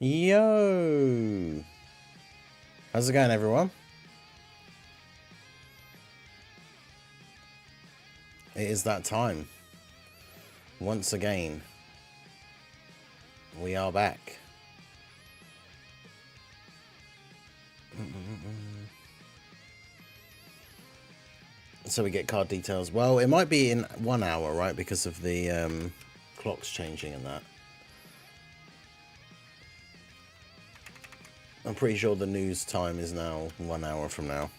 Yo! How's it going, everyone? It is that time. Once again, we are back. So we get card details. Well, it might be in 1 hour, right? Because of the clocks changing and that. I'm pretty sure the news time is now 1 hour from now.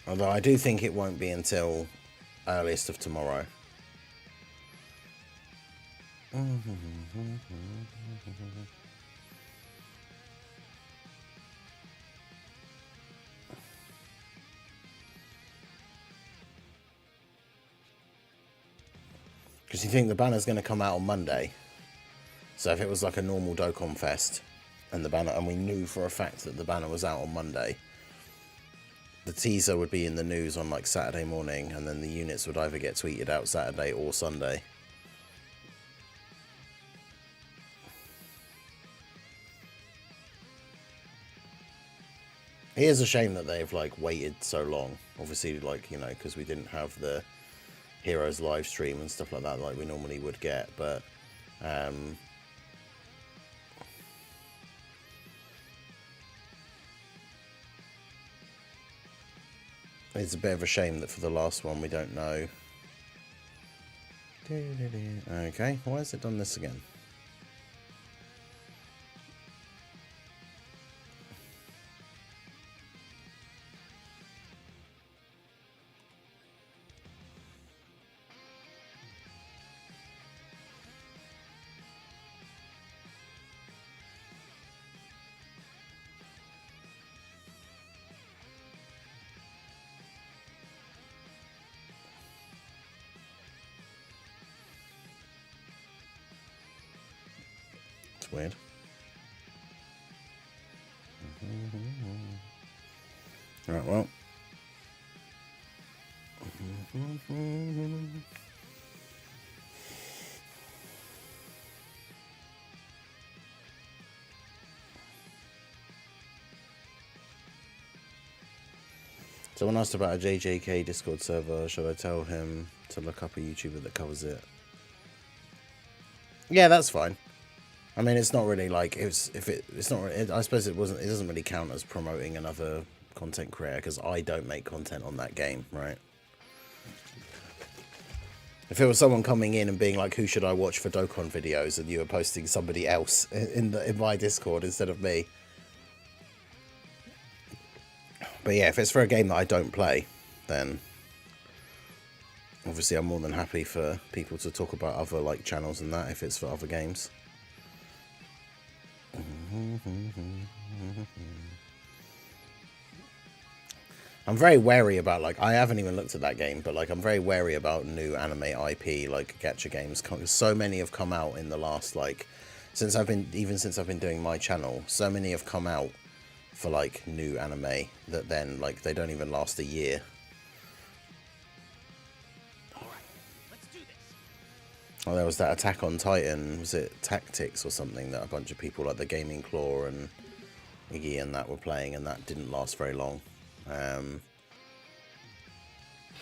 Although I do think it won't be until earliest of tomorrow. Because you think the banner's going to come out on Monday. So if it was like a normal Dokkan Fest and the banner, and we knew for a fact that the banner was out on Monday, the teaser would be in the news on like Saturday morning, and then the units would either get tweeted out Saturday or Sunday. It is a shame that they've like waited so long. Obviously, like, you know, because we didn't have the EROES live stream and stuff like that like we normally would get, but it's a bit of a shame that for the last one we don't know. Okay, why has it done this again? Weird. Right, well. Someone asked about a JJK Discord server. Should I tell him to look up a YouTuber that covers it? Yeah, that's fine. I mean, it's not really like it's not. I suppose it wasn't. It doesn't really count as promoting another content creator because I don't make content on that game, right? If it was someone coming in and being like, "Who should I watch for Dokkan videos?" and you were posting somebody else in my Discord instead of me. But yeah, if it's for a game that I don't play, then obviously I'm more than happy for people to talk about other like channels and that if it's for other games. I'm very wary about, like, I haven't even looked at that game, but like I'm very wary about new anime IP like gacha games because so many have come out in the last, like, since I've been doing my channel, so many have come out for like new anime that then like they don't even last a year. Oh, there was that Attack on Titan, was it Tactics or something, that a bunch of people like the Gaming Claw and Iggy and that were playing, and that didn't last very long. I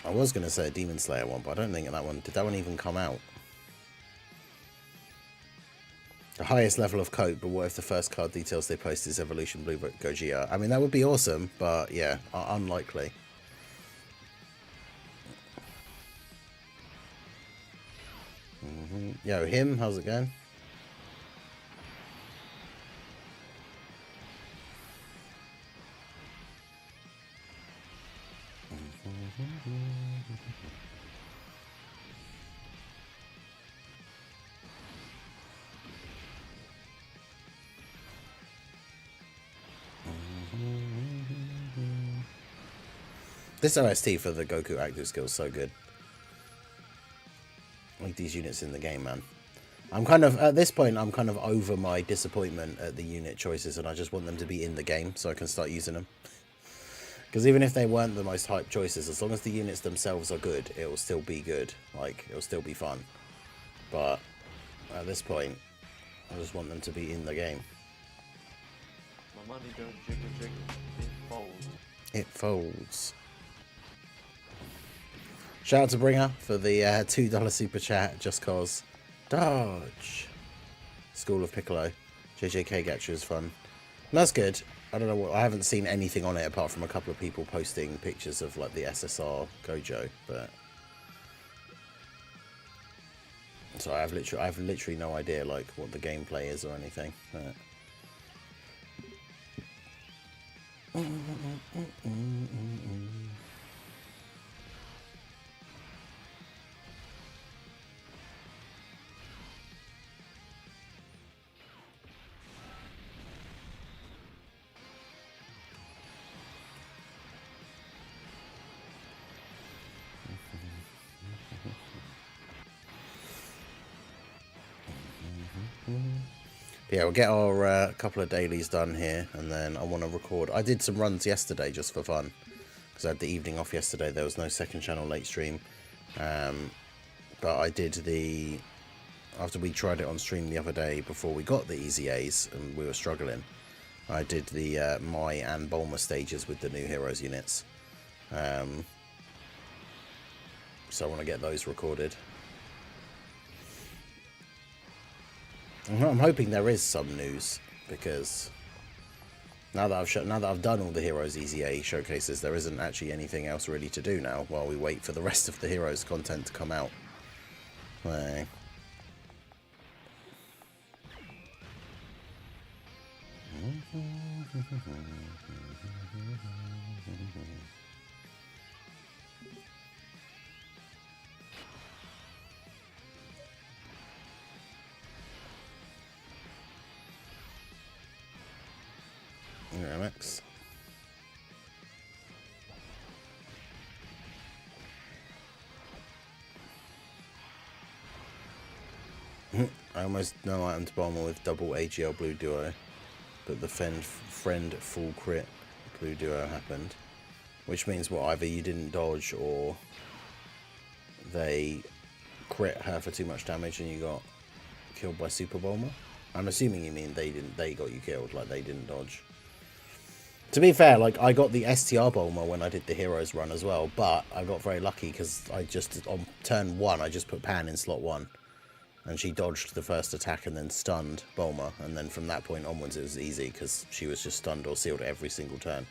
was going to say a Demon Slayer one, but I don't think that one, did that one even come out? The highest level of cope, but what if the first card details they post is Evolution Blue Gogeta? I mean, that would be awesome, but yeah, unlikely. Yo, him, how's it going? This OST for the Goku active skill is so good. Like these units in the game, man. I'm kind of, at this point, I'm kind of over my disappointment at the unit choices, and I just want them to be in the game so I can start using them. Because even if they weren't the most hyped choices, as long as the units themselves are good, it will still be good. Like, it will still be fun. But At this point, I just want them to be in the game. My money don't jiggle jiggle, it folds. It folds. Shout out to Bringer for the $2 super chat, just cause. Dodge. School of Piccolo. JJK gacha is fun. And that's good. I don't know what, I haven't seen anything on it apart from a couple of people posting pictures of like the SSR Gojo, but so I have literally no idea like what the gameplay is or anything. But... yeah, we'll get our couple of dailies done here, and then I want to record. I did some runs yesterday just for fun, because I had the evening off yesterday. There was no second channel late stream, but I did the, after we tried it on stream the other day before we got the EZA'S and we were struggling, I did the Mai and Bulma stages with the new Heroes units. So I want to get those recorded. I'm hoping there is some news, because now that I've done all the Heroes EZA showcases, there isn't actually anything else really to do now while we wait for the rest of the Heroes content to come out. Right. Alex. I almost know items bomber with double AGL blue duo, but the friend full crit blue duo happened, which means what, either you didn't dodge or they crit her for too much damage and you got killed by Super Bulma. I'm assuming you mean they got you killed, like they didn't dodge. To be fair, like I got the STR Bulma when I did the Heroes run as well, but I got very lucky because I just, on turn 1, I just put Pan in slot 1. And she dodged the first attack and then stunned Bulma. And then from that point onwards it was easy because she was just stunned or sealed every single turn.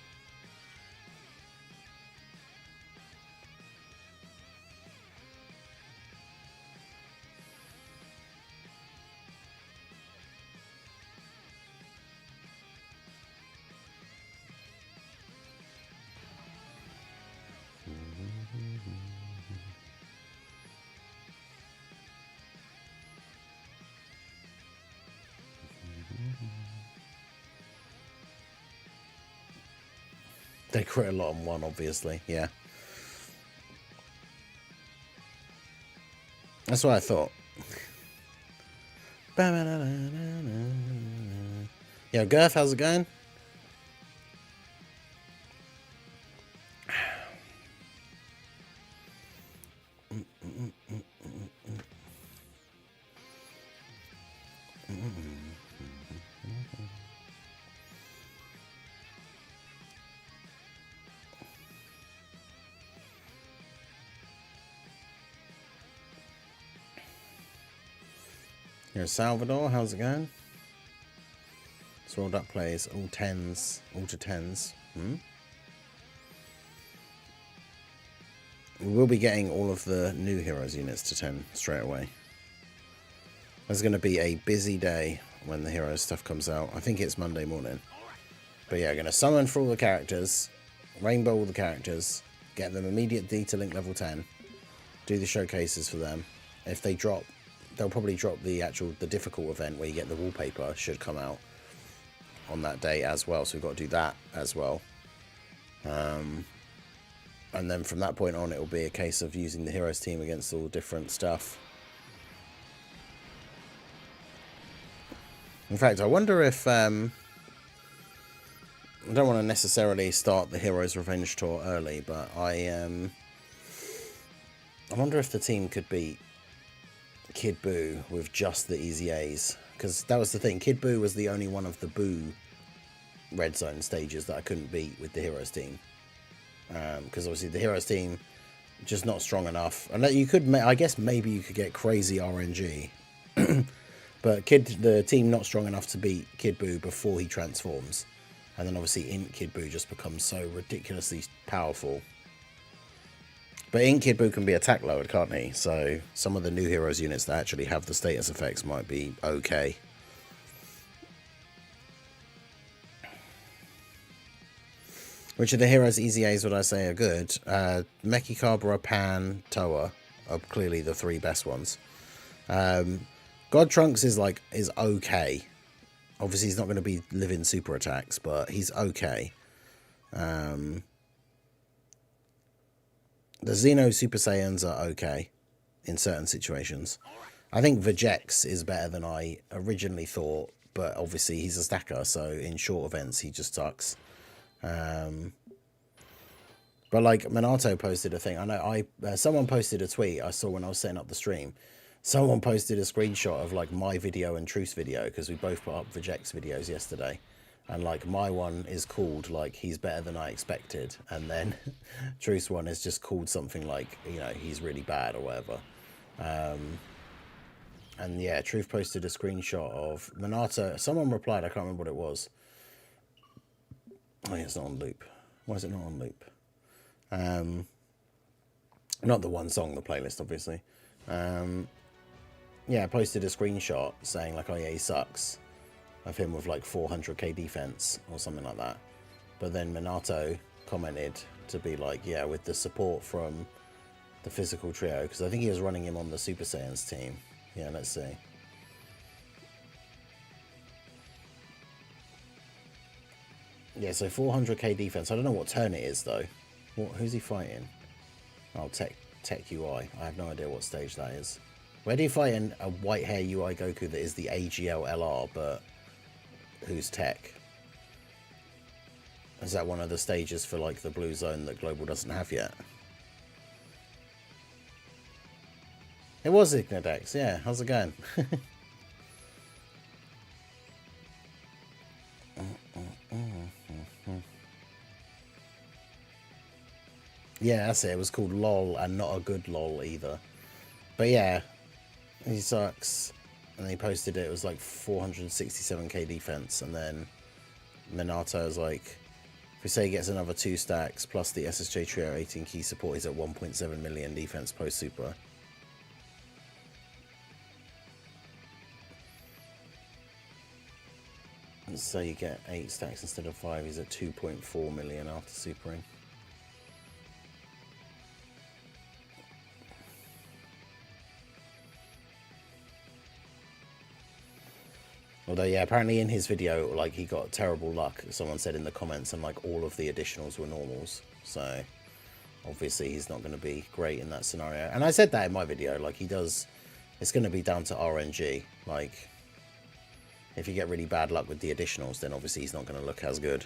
They crit a lot on 1, obviously, yeah. That's what I thought. Yo, Girth, how's it going? Here's Salvador, how's it going? Swirled up plays, all 10s, all to 10s. We will be getting all of the new Heroes units to 10 straight away. There's going to be a busy day when the Heroes stuff comes out. I think it's Monday morning. But yeah, going to summon for all the characters, rainbow all the characters, get them immediate D to link level 10, do the showcases for them. If they drop, they'll probably drop the difficult event where you get the wallpaper, should come out on that day as well. So we've got to do that as well. And then from that point on, it will be a case of using the Heroes team against all different stuff. In fact, I wonder if... I don't want to necessarily start the Heroes Revenge Tour early, but I wonder if the team could beat Kid Buu with just the EZA'S. Because that was the thing. Kid Buu was the only one of the Buu red zone stages that I couldn't beat with the Heroes team. Because obviously the Heroes team just not strong enough. And you could, I guess maybe you could get crazy RNG. But the team not strong enough to beat Kid Buu before he transforms. And then obviously Int Kid Buu just becomes so ridiculously powerful. But Int Kid Buu can be attack lowered, can't he? So some of the new Heroes units that actually have the status effects might be okay. Which of the Heroes EZAs would I say are good? Mechikabra, Pan, Toa are clearly the three best ones. God Trunks is okay. Obviously he's not going to be living super attacks, but he's okay. The Xeno Super Saiyans are okay in certain situations. I think Vegex is better than I originally thought, but obviously he's a stacker, so in short events he just sucks. But like Minato posted a thing. I know someone posted a tweet I saw when I was setting up the stream. Someone posted a screenshot of like my video and Truth's video, because we both put up Vegex videos yesterday. And like my one is called like he's better than I expected, and then Truth's one is just called something like, you know, he's really bad or whatever. And yeah, Truth posted a screenshot of Minato. Someone replied, I can't remember what it was. Oh yeah, it's not on loop. Why is it not on loop? Not the one song, the playlist, obviously. Yeah, I posted a screenshot saying like, oh yeah, he sucks, of him with like 400k defense or something like that. But then Minato commented to be like, yeah, with the support from the physical trio, because I think he was running him on the Super Saiyans team. Yeah, let's see. Yeah, so 400k defense. I don't know what turn it is though. Who's he fighting? Oh, Tech UI. I have no idea what stage that is. Where do you fight in a white hair UI Goku that is the AGL LR, but who's Tech? Is that one of the stages for like the blue zone that Global doesn't have yet? It was Ignidex, yeah. How's it going? Yeah, that's it. It was called LOL, and not a good LOL either. But yeah, he sucks. And he posted it. It was like 467k defense. And then Minato was like, if we say he gets another 2 stacks plus the SSJ Trio 18 key support, he's at 1.7 million defense post super. And so you get 8 stacks instead of 5. He's at 2.4 million after supering. Although, yeah, apparently in his video, like, he got terrible luck, someone said in the comments, and, like, all of the additionals were normals. So, obviously, he's not going to be great in that scenario. And I said that in my video, like, he does... It's going to be down to RNG. Like, if you get really bad luck with the additionals, then obviously he's not going to look as good.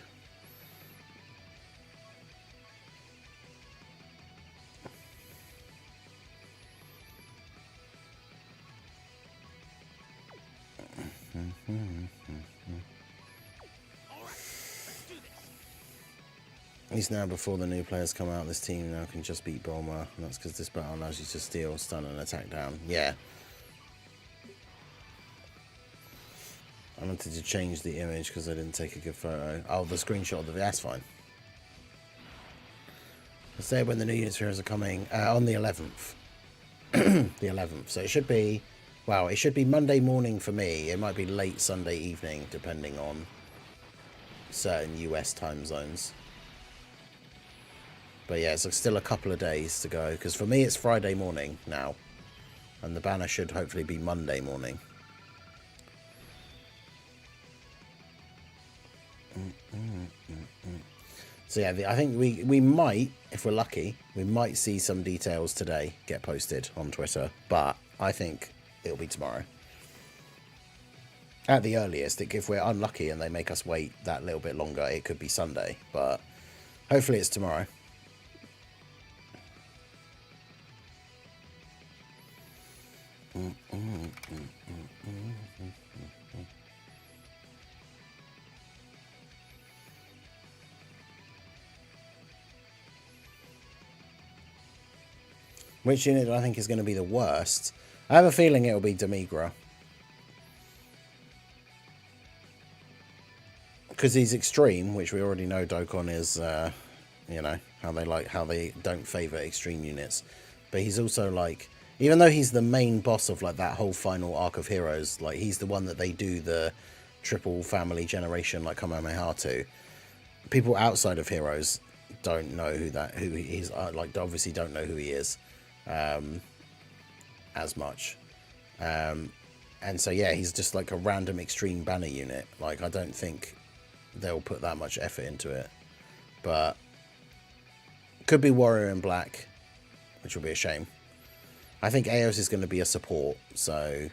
At least now, before the new players come out, this team now can just beat Bulma, and that's because this battle allows you to steal, stun, and attack down. Yeah. I wanted to change the image because I didn't take a good photo. Oh, the screenshot of the... That's fine. Let's say when the new units heroes are coming. On the 11th. The 11th. So it should be... Well, it should be Monday morning for me. It might be late Sunday evening, depending on certain US time zones. But yeah, it's like still a couple of days to go. Because for me, it's Friday morning now. And the banner should hopefully be Monday morning. So yeah, I think we might, if we're lucky, we might see some details today get posted on Twitter. But I think it'll be tomorrow. At the earliest, if we're unlucky and they make us wait that little bit longer, it could be Sunday. But hopefully it's tomorrow. Which unit do I think is going to be the worst? I have a feeling it'll be Demigra. Because he's extreme, which we already know Dokkan is, you know, how they don't favour extreme units. But he's also like, even though he's the main boss of like that whole final arc of heroes, like he's the one that they do the triple family generation like Kamehameha to. People outside of heroes don't know who he is, like obviously don't know who he is as much. And so yeah, he's just like a random extreme banner unit. Like I don't think they'll put that much effort into it, but could be Warrior in Black, which will be a shame. I think EROES is going to be a support, so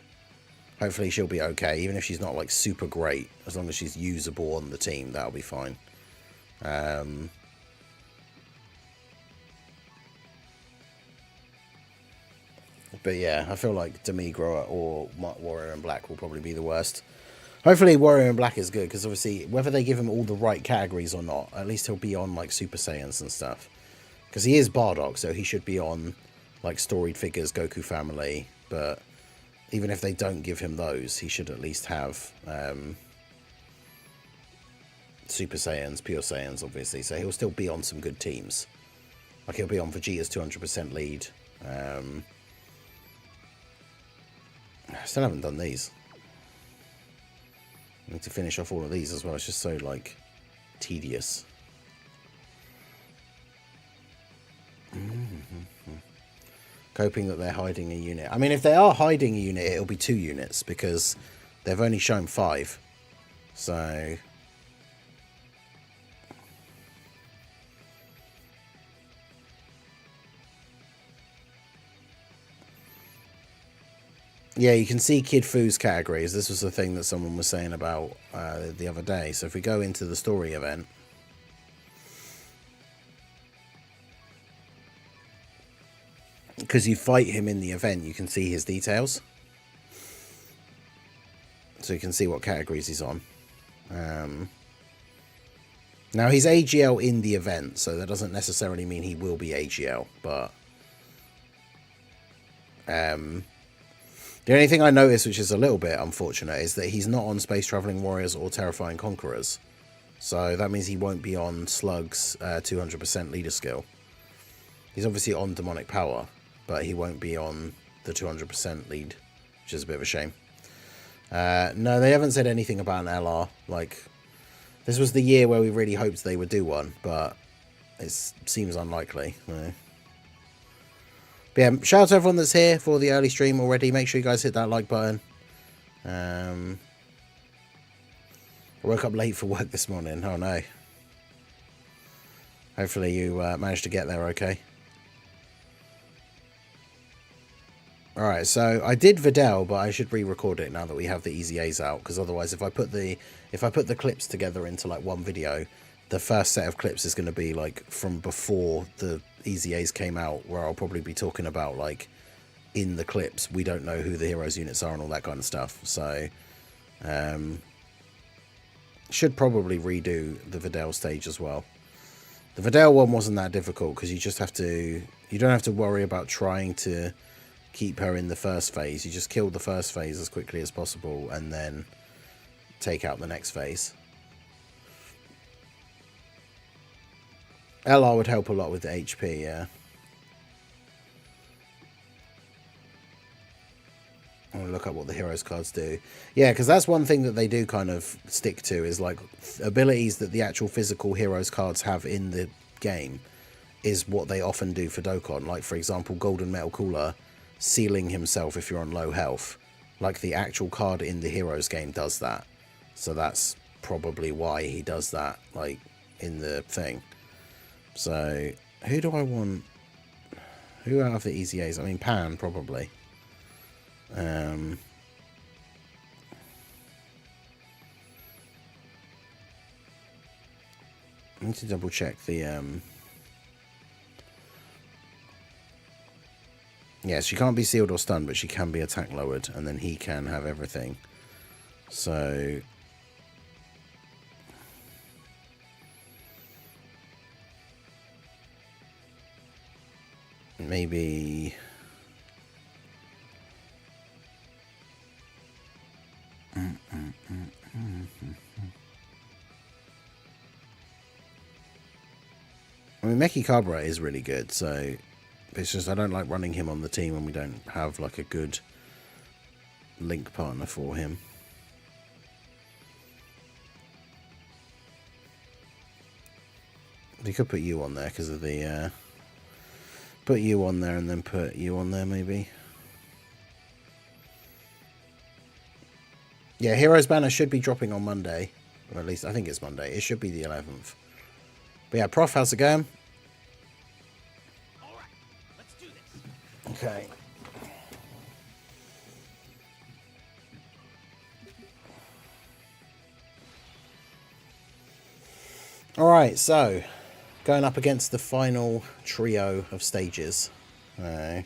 hopefully she'll be okay, even if she's not like super great. As long as she's usable on the team, that'll be fine. But yeah, I feel like Demigra or Warrior in Black will probably be the worst. Hopefully Warrior in Black is good, because obviously whether they give him all the right categories or not, at least he'll be on like Super Saiyans and stuff. Because he is Bardock, so he should be on like storied figures, Goku family. But even if they don't give him those, he should at least have Super Saiyans, Pure Saiyans, obviously. So he'll still be on some good teams. Like he'll be on Vegeta's 200% lead. I still haven't done these. I need to finish off all of these as well. It's just so like tedious. Hoping that they're hiding a unit. I mean, if they are hiding a unit, it'll be 2 units because they've only shown 5. So yeah, you can see Kid Fu's categories. This was the thing that someone was saying about the other day. So if we go into the story event, because you fight him in the event, you can see his details. So you can see what categories he's on. Now, he's AGL in the event, so that doesn't necessarily mean he will be AGL, but the only thing I noticed, which is a little bit unfortunate, is that he's not on Space Traveling Warriors or Terrifying Conquerors. So that means he won't be on Slug's 200% leader skill. He's obviously on Demonic Power, but he won't be on the 200% lead, which is a bit of a shame. No, they haven't said anything about an LR. Like, this was the year where we really hoped they would do one, but it seems unlikely. But yeah, shout out to everyone that's here for the early stream already. Make sure you guys hit that like button. I woke up late for work this morning. Oh no. Hopefully you managed to get there okay. Alright, so I did Videl, but I should re-record it now that we have the EZA'S out, because otherwise if I put the clips together into like one video, the first set of clips is going to be like from before the EZA'S came out, where I'll probably be talking about like in the clips we don't know who the heroes units are and all that kind of stuff. So should probably redo the Videl stage as well. The Videl one wasn't that difficult because you don't have to worry about trying to keep her in the first phase. You just kill the first phase as quickly as possible and then take out the next phase. LR would help a lot with the HP, yeah. I'm going to look up what the heroes cards do. Yeah, because that's one thing that they do kind of stick to, is like abilities that the actual physical heroes cards have in the game is what they often do for Dokkan. Like, for example, Golden Metal Cooler sealing himself if you're on low health. Like, the actual card in the heroes game does that. So that's probably why he does that, like, in the thing. So, who do I want? Who out of the EZA'S? I mean, Pan, probably. I need to double check the Yeah, she can't be sealed or stunned, but she can be attack lowered, and then he can have everything. So maybe I mean, Meki Cabra is really good, so it's just I don't like running him on the team when we don't have like a good link partner for him. We could put you on there because of the put you on there and then put you on there maybe. Yeah, Heroes Banner should be dropping on Monday, or at least I think it's Monday. It should be the 11th. But yeah, Prof, how's it going? All right, let's do this. Okay. All right, so going up against the final trio of stages. Okay,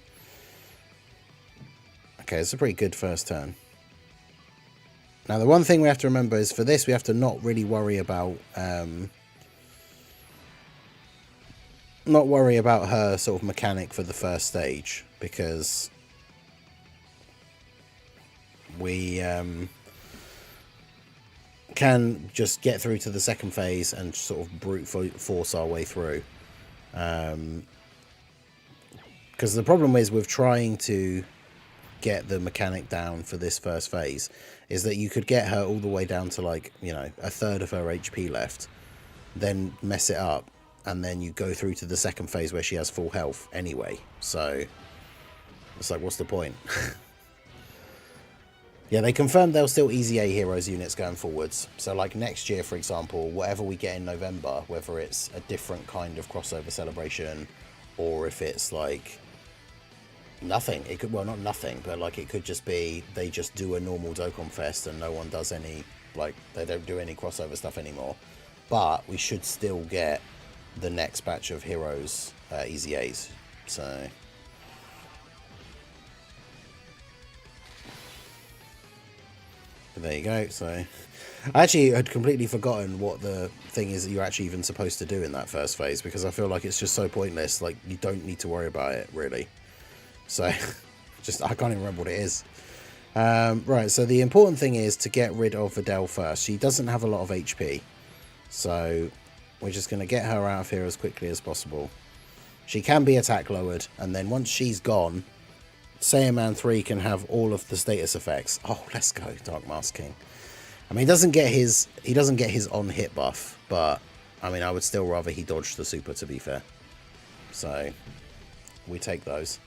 it's a pretty good first turn. Now, the one thing we have to remember is for this, we have to not really worry about her sort of mechanic for the first stage, because we can just get through to the second phase and sort of brute force our way through. Because the problem is with trying to get the mechanic down for this first phase is that you could get her all the way down to, like, you know, a third of her HP left, then mess it up, and then you go through to the second phase where she has full health anyway. So it's like, what's the point? Yeah, they confirmed they'll still EZA Heroes units going forwards. So like next year, for example, whatever we get in November, whether it's a different kind of crossover celebration or if it's like nothing, it could, well, not nothing, but like it could just be they just do a normal Dokkan Fest and no one does any, like, they don't do any crossover stuff anymore. But we should still get the next batch of Heroes EZA's. So there you go. So I actually had completely forgotten what the thing is that you're actually even supposed to do in that first phase, because I feel like it's just so pointless. Like, you don't need to worry about it really. So just I can't even remember what it is. Right, so the important thing is to get rid of Videl first. She doesn't have a lot of HP, so we're just going to get her out of here as quickly as possible. She can be attack lowered, and then once she's gone, Saiyaman 3 can have all of the status effects. Oh, let's go, Dark Mask King. I mean, he doesn't get his on hit buff, but I mean, I would still rather he dodged the super, to be fair. So we take those.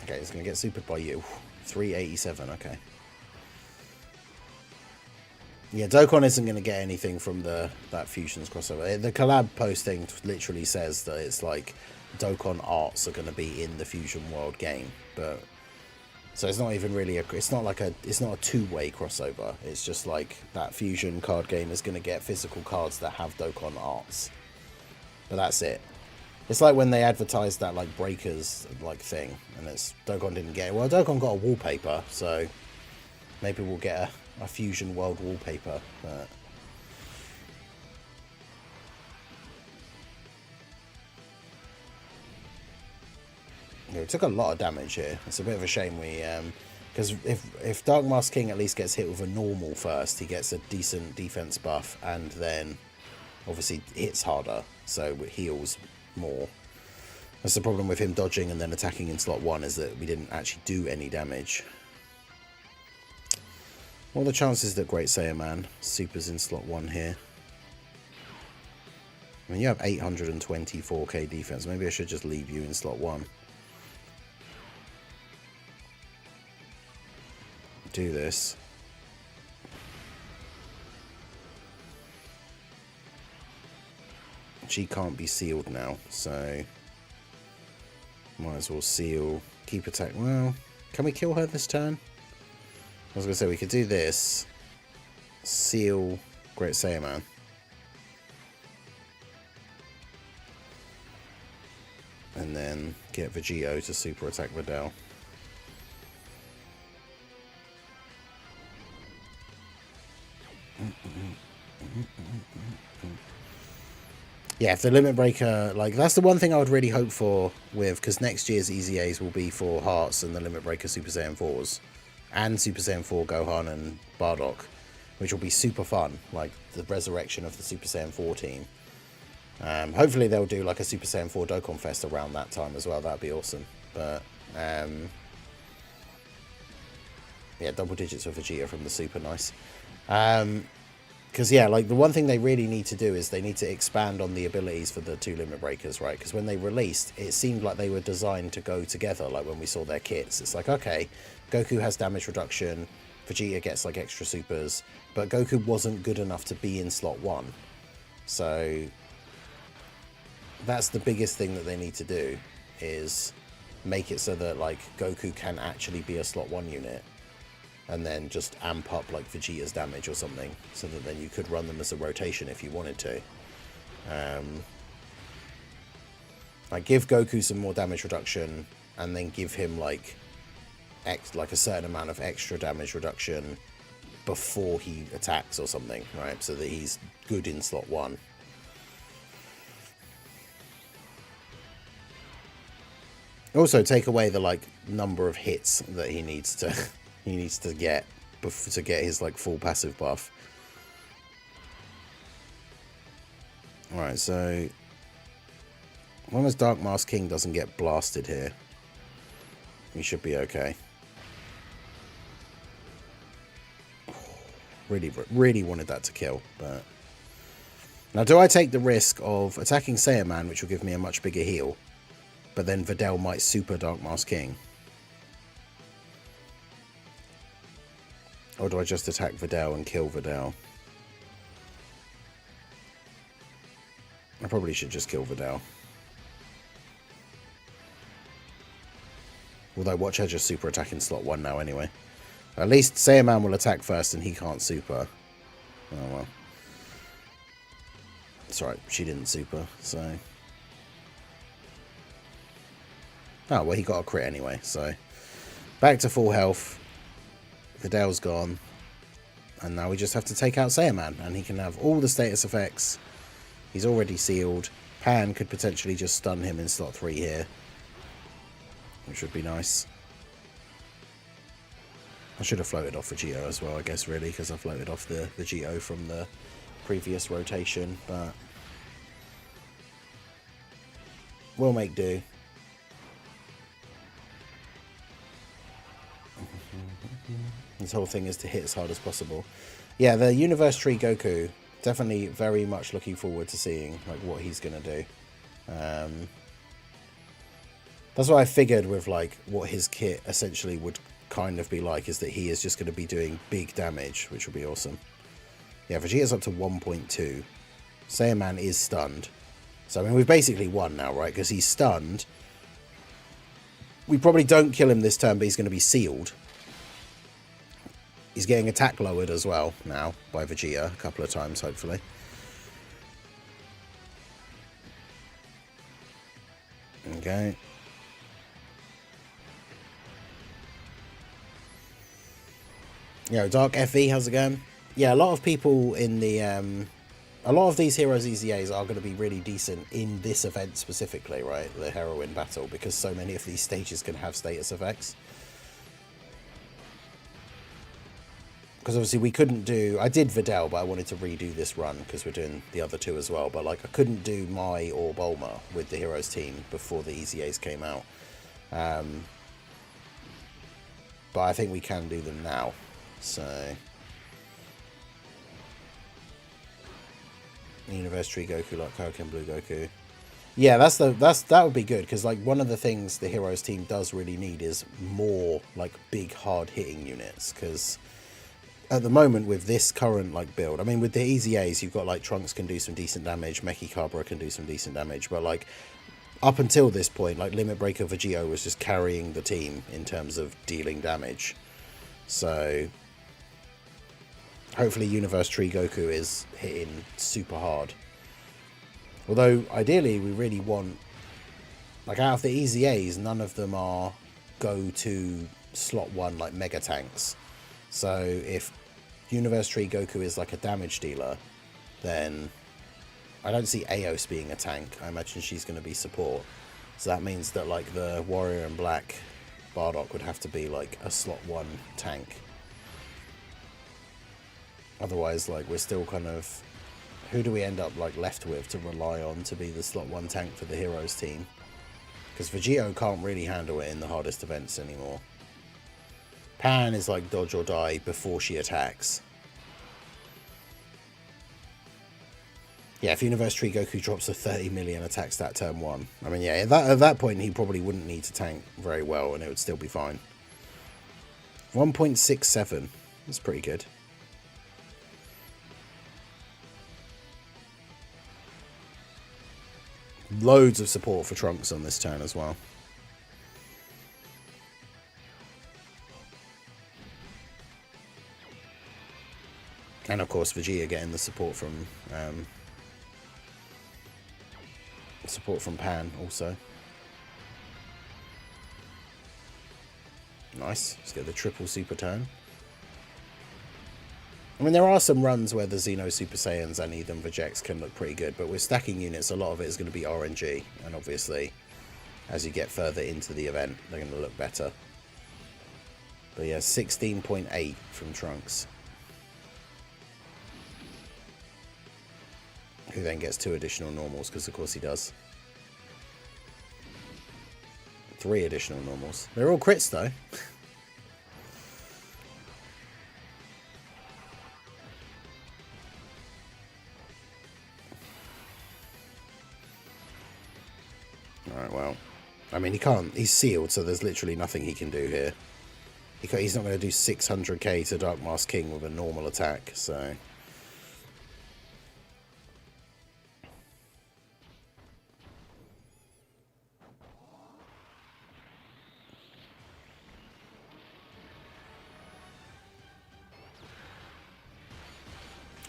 Okay, it's going to get supered by you. 387, okay. Yeah, Dokkan isn't going to get anything from that Fusions crossover. The collab posting literally says that it's like Dokkan arts are going to be in the Fusion World game, but so it's not even really it's not a two-way crossover. It's just like that Fusion card game is going to get physical cards that have Dokkan arts, but that's it. It's like when they advertised that like Breakers like thing, and it's Dokkan didn't get it. Well, Dokkan got a wallpaper, so maybe we'll get a Fusion World wallpaper. But yeah, we took a lot of damage here. It's a bit of a shame we because if Dark Mask King at least gets hit with a normal first, he gets a decent defense buff, and then obviously hits harder, so it heals more. That's the problem with him dodging and then attacking in slot 1, is that we didn't actually do any damage. What are the chances that Great Saiyaman supers in slot 1 here? I mean, you have 824k defense. Maybe I should just leave you in slot 1. Do this. She can't be sealed now, so might as well seal. Keep attack. Well, can we kill her this turn? I was going to say we could do this. Seal Great Saiyaman. and then get Vegito to super attack Videl. Yeah, if the limit breaker, like, that's the one thing I would really hope for with, because next year's EZA'S will be for Hearts and the limit breaker Super Saiyan 4s, and Super Saiyan 4 Gohan and Bardock, which will be super fun, like the resurrection of the Super Saiyan 4 team. Hopefully they'll do like a Super Saiyan 4 Dokkan Fest around that time as well. That'd be awesome. But yeah, double digits for Vegeta from the Super, nice. Because yeah, like the one thing they really need to do is they need to expand on the abilities for the two limit breakers, right? Because when they released, it seemed like they were designed to go together. Like when we saw their kits, it's like, okay, Goku has damage reduction, Vegeta gets like extra supers, but Goku wasn't good enough to be in slot 1. So that's the biggest thing that they need to do, is make it so that like Goku can actually be a slot 1 unit, and then just amp up like Vegeta's damage or something, so that then you could run them as a rotation if you wanted to. Like give Goku some more damage reduction, and then give him like a certain amount of extra damage reduction before he attacks or something, right? So that he's good in slot 1. Also take away the like number of hits that he needs to get to get his like full passive buff. Alright, so as long as Dark Mask King doesn't get blasted here, we should be okay. Really wanted that to kill, but now do I take the risk of attacking Saiyaman, which will give me a much bigger heal, but then Videl might super Dark Mask King? Or do I just attack Videl and kill Videl? I probably should just kill Videl. Although watch her just super attack in slot 1 now anyway. At least Saiyaman will attack first and he can't super. Oh well. It's alright, she didn't super, so... Oh, well he got a crit anyway, so... Back to full health. Videl's gone. And now we just have to take out Saiyaman, and he can have all the status effects. He's already sealed. Pan could potentially just stun him in slot 3 here, which would be nice. I should have floated off Vegito as well, I guess, really, because I floated off the Vegito from the previous rotation, but we'll make do. This whole thing is to hit as hard as possible. Yeah, the Universe Tree Goku, definitely very much looking forward to seeing like what he's going to do. That's what I figured with like what his kit essentially would kind of be like, is that he is just going to be doing big damage, which will be awesome. Yeah, Vegeta's up to 1.2. Saiyaman is stunned. So, I mean, we've basically won now, right? Because he's stunned. We probably don't kill him this turn, but he's going to be sealed. He's getting attack lowered as well now by Vegeta a couple of times, hopefully. Okay. Yo, Dark FE, how's it going? Yeah, a lot of people in the... a lot of these Heroes EZAs are going to be really decent in this event specifically, right? The Heroine Battle, because so many of these stages can have status effects. Because obviously we couldn't do... I did Videl, but I wanted to redo this run because we're doing the other two as well. But like I couldn't do Mai or Bulma with the Heroes team before the EZAs came out. But I think we can do them now. So... Universe Tree Goku, like Kaioken Blue Goku. Yeah, that would be good, because like one of the things the Heroes team does really need is more like big hard hitting units, because at the moment with this current like build, I mean with the EZAs you've got like Trunks can do some decent damage, Meki Cabra can do some decent damage, but like up until this point like Limit Breaker Vegito was just carrying the team in terms of dealing damage. So hopefully Universe Tree Goku is hitting super hard. Although ideally we really want Like out of the EZA'S, none of them are go-to slot 1 like mega tanks. So if Universe Tree Goku is like a damage dealer, then I don't see EOS being a tank. I imagine she's going to be support. So that means that like the Warrior in Black Bardock would have to be like a slot 1 tank. Otherwise, like, we're still kind of... Who do we end up like left with to rely on to be the slot 1 tank for the Heroes team? Because Vegito can't really handle it in the hardest events anymore. Pan is like dodge or die before she attacks. Yeah, if Universe Tree Goku drops a 30 million attack stat turn 1. I mean, yeah, at that point he probably wouldn't need to tank very well and it would still be fine. 1.67. That's pretty good. Loads of support for Trunks on this turn as well. And of course Vegeta getting the support from Pan also. Nice. Let's get the triple super turn. I mean, there are some runs where the Xeno Super Saiyans and Eden Vegeks can look pretty good, but with stacking units, a lot of it is going to be RNG, and obviously, as you get further into the event, they're going to look better. But yeah, 16.8 from Trunks. Who then gets 2 additional normals, because of course he does. 3 additional normals. They're all crits though. Alright, well. I mean, he can't. He's sealed, so there's literally nothing he can do here. He's not going to do 600k to Dark Mask King with a normal attack, so...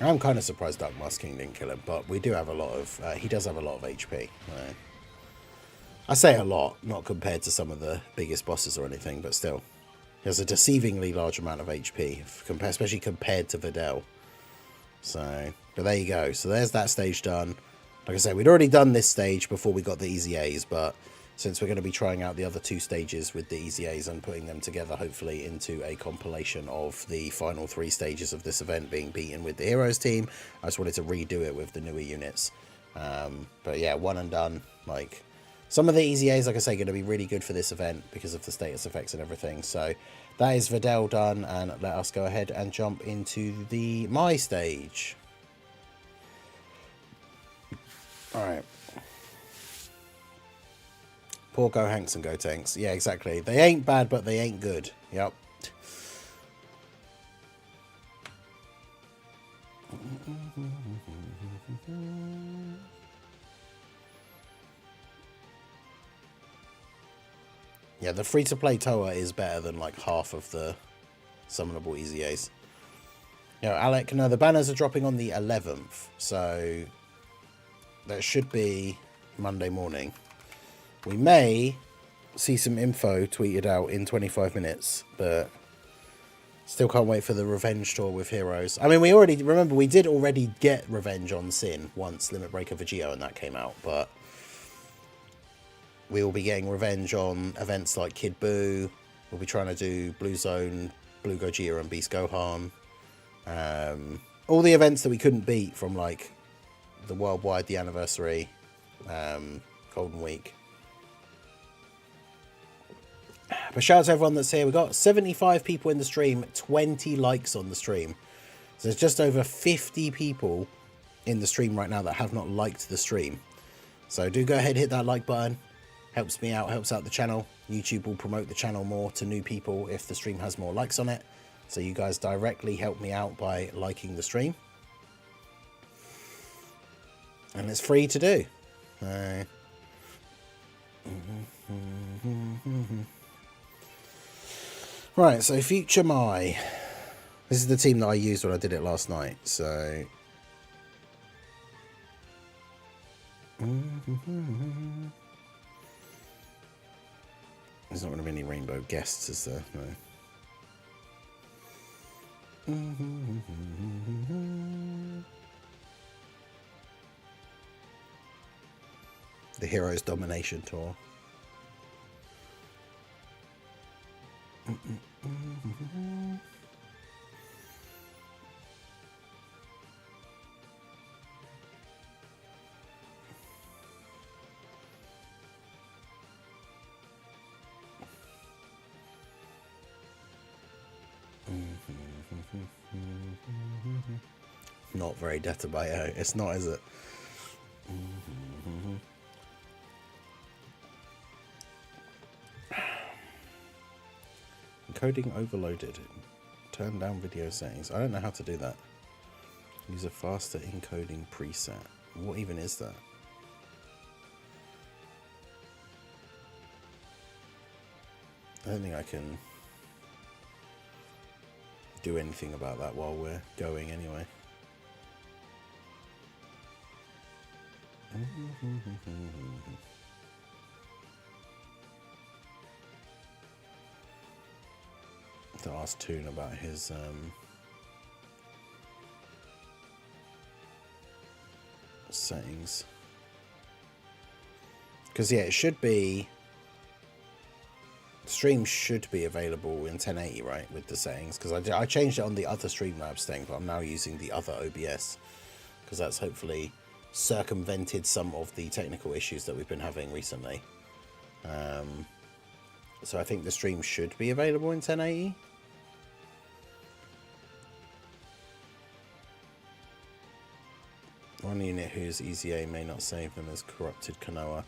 I'm kind of surprised Dark Mask King didn't kill him, but we do have a lot of... he does have a lot of HP. I say a lot, not compared to some of the biggest bosses or anything, but still. He has a deceivingly large amount of HP, especially compared to Videl. So, but there you go. So there's that stage done. Like I said, we'd already done this stage before we got the EZA'S, but since we're going to be trying out the other 2 stages with the EZA'S and putting them together, hopefully, into a compilation of the final 3 stages of this event being beaten with the Heroes team, I just wanted to redo it with the newer units. But yeah, one and done. Like, some of the EZA'S, like I say, are going to be really good for this event because of the status effects and everything. So that is Videl done, and let us go ahead and jump into the My stage. Alright. Poor Gohanks and Gotenks. Yeah, exactly. They ain't bad, but they ain't good. Yep. Yeah, the free-to-play Toa is better than like half of the summonable EZAs. You know, Alec, no, the banners are dropping on the 11th, so that should be Monday morning. We may see some info tweeted out in 25 minutes, but still can't wait for the revenge tour with Heroes. I mean, we did already get revenge on Sin once Limit Breaker Vegito and that came out, but we will be getting revenge on events like Kid Buu. We'll be trying to do Blue Zone, Blue Gogeta and Beast Gohan. All the events that we couldn't beat from like the Worldwide, the Anniversary, Golden Week. But shout out to everyone that's here. We've got 75 people in the stream, 20 likes on the stream. So there's just over 50 people in the stream right now that have not liked the stream. So do go ahead, hit that like button. Helps me out, helps out the channel. YouTube will promote the channel more to new people if the stream has more likes on it. So you guys directly help me out by liking the stream. And it's free to do. Right, so Future Mai. This is the team that I used when I did it last night, so... There's not going to be any rainbow guests, is there? No. The Heroes Domination Tour. Not very Data Bio. It's not, is it? Encoding overloaded. Turn down video settings. I don't know how to do that. Use a faster encoding preset. What even is that? I don't think I can do anything about that while we're going anyway. To ask Toon about his settings, because yeah, it should be, stream should be available in 1080, right, with the settings, because I changed it on the other Streamlabs thing, but I'm now using the other OBS because that's hopefully circumvented some of the technical issues that we've been having recently. So I think the stream should be available in 1080. One unit whose EZA may not save them as corrupted Konoha.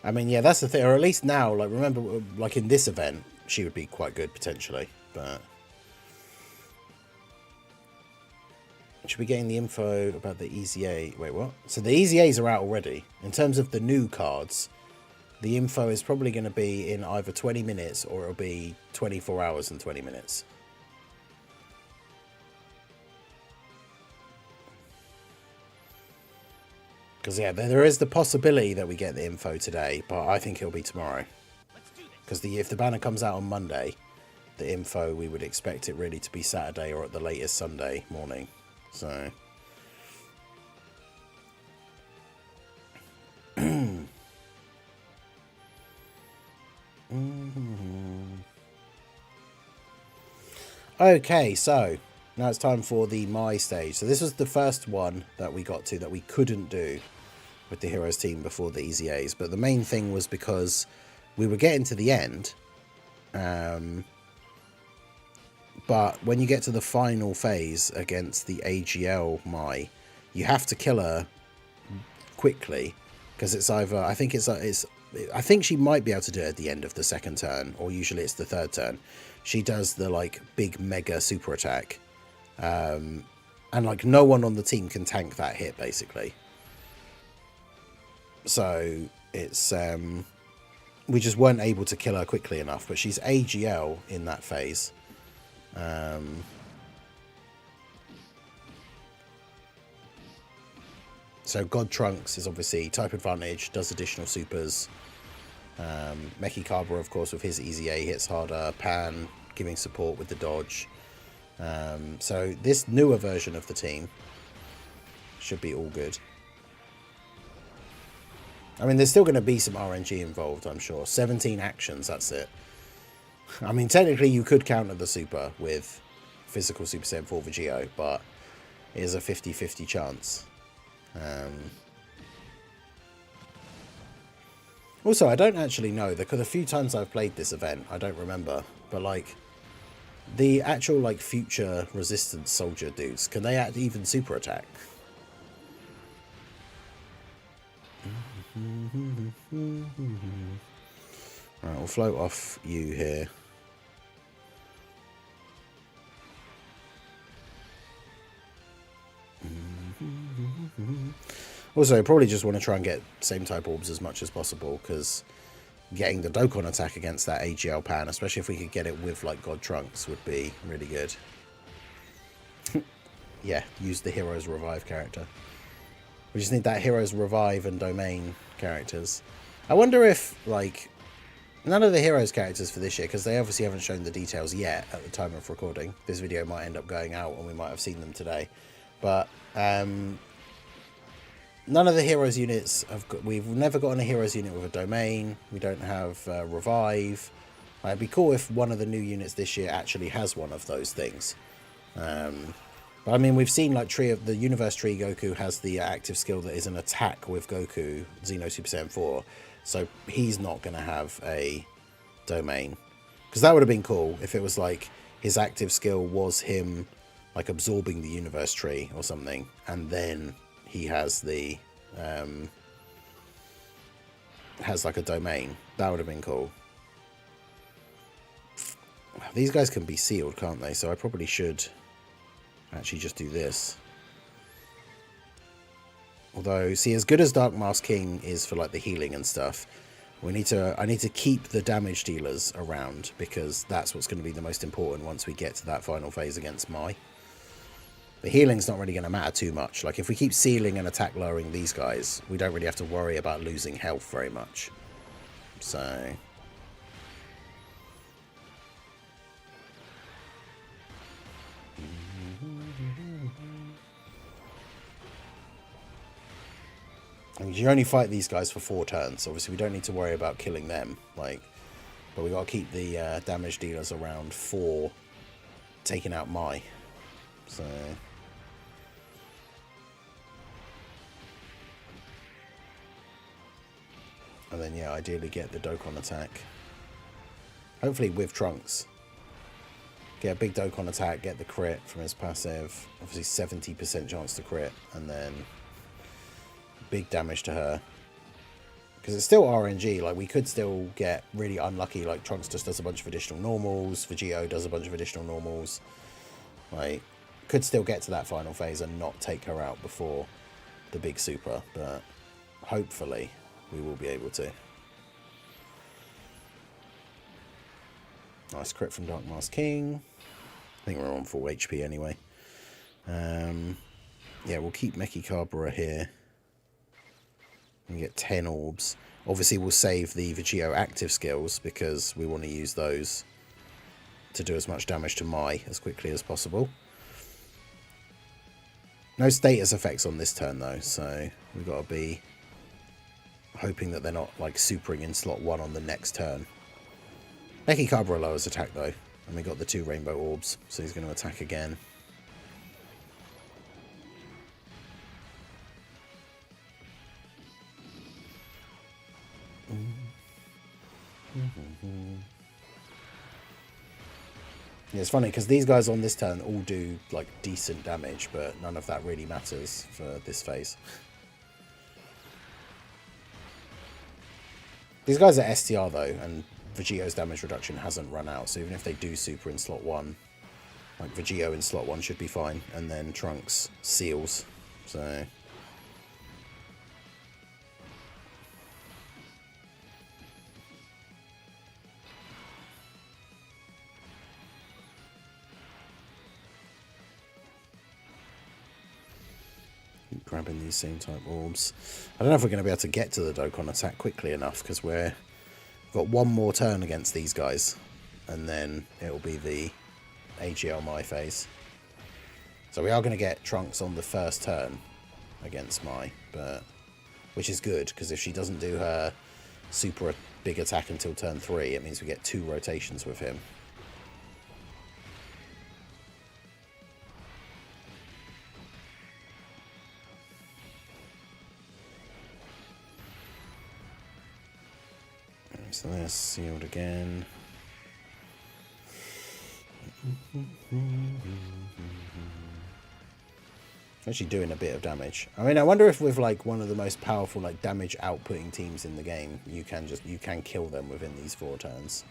I mean, yeah, that's the thing. Or at least now, like, remember, like in this event, she would be quite good potentially. But should be getting the info about the EZA. Wait, what? So the EZAs are out already. In terms of the new cards, the info is probably going to be in either 20 minutes or it'll be 24 hours and 20 minutes. Because, yeah, there is the possibility that we get the info today, but I think it'll be tomorrow. Because if the banner comes out on Monday, the info, we would expect it really to be Saturday or at the latest Sunday morning. So... Okay, so now it's time for the My stage. So this was the first one that we got to that we couldn't do with the Heroes team before the EZAs. But the main thing was because we were getting to the end. But when you get to the final phase against the AGL My, you have to kill her quickly. Because it's either, I think I think she might be able to do it at the end of the second turn, or usually it's the third turn. She does the like big mega super attack, and like no one on the team can tank that hit basically. So it's we just weren't able to kill her quickly enough. But she's AGL in that phase. So God Trunks is obviously type advantage, does additional supers. Meki Kaba, of course, with his EZA hits harder. Pan giving support with the dodge. So this newer version of the team should be all good. I mean, there's still going to be some RNG involved, I'm sure. 17 actions, that's it. I mean, technically you could counter the super with physical Super Saiyan 4 Vegito, but it is a 50-50 chance. Also, I don't actually know, because the few times I've played this event, I don't remember, but like the actual like future resistance soldier dudes, can they even super attack? Alright, we'll float off you here. Also, I probably just want to try and get same type orbs as much as possible, because getting the Dokkan attack against that AGL Pan, especially if we could get it with like God Trunks, would be really good. Yeah, use the Heroes Revive character. We just need that Heroes Revive and Domain characters. I wonder if, like, None of the heroes characters for this year, because they obviously haven't shown the details yet at the time of recording. This video might end up going out and we might have seen them today. But none of the heroes units have got, we've never gotten a heroes unit with a domain. We don't have revive. It'd be cool if one of the new units this year actually has one of those things. But I mean, we've seen like the universe tree Goku has the active skill that is an attack with Goku Xeno Super Saiyan 4. So he's not going to have a domain. Because that would have been cool if it was like his active skill was him like absorbing the universe tree or something. And then he has the has like a domain. That would have been cool. These guys can be sealed, can't they? So I probably should actually just do this. Although, see, as good as Dark Mask King is for like the healing and stuff, I need to keep the damage dealers around, because that's what's going to be the most important once we get to that final phase against Mai. The healing's not really going to matter too much. Like, if we keep sealing and attack lowering these guys, we don't really have to worry about losing health very much. So and you only fight these guys for 4 turns. So obviously we don't need to worry about killing them. Like, but we got to keep the damage dealers around for taking out Mai. So and then yeah, ideally get the Dokkan attack. Hopefully with Trunks. Get a big Dokkan attack, get the crit from his passive. Obviously 70% chance to crit, and then big damage to her. Because it's still RNG, like we could still get really unlucky, like Trunks just does a bunch of additional normals, Vegito does a bunch of additional normals. Like, could still get to that final phase and not take her out before the big super, but hopefully we will be able to. Nice crit from Dark Mask King. I think we're on full HP anyway. Yeah, we'll keep Mechikabra here. We get 10 orbs. Obviously, we'll save the Vegito active skills because we want to use those to do as much damage to Mai as quickly as possible. No status effects on this turn though, so we've got to be hoping that they're not like supering in slot 1 on the next turn. Mechikabra lowers attack though, and we got the 2 rainbow orbs, so he's going to attack again. Yeah, it's funny because these guys on this turn all do like decent damage, but none of that really matters for this phase. These guys are STR though, and Vegito's damage reduction hasn't run out, so even if they do super in slot 1, like Vegito in slot 1 should be fine, and then Trunks seals, so grabbing these same type orbs. I don't know if we're going to be able to get to the Dokkan attack quickly enough, because we've got one more turn against these guys, and then it'll be the AGL Mai phase. So we are going to get Trunks on the first turn against Mai, but which is good, because if she doesn't do her super big attack until turn 3, it means we get 2 rotations with him. So there's sealed again. Actually doing a bit of damage. I mean, I wonder if with like one of the most powerful like damage outputting teams in the game, you can kill them within these 4 turns.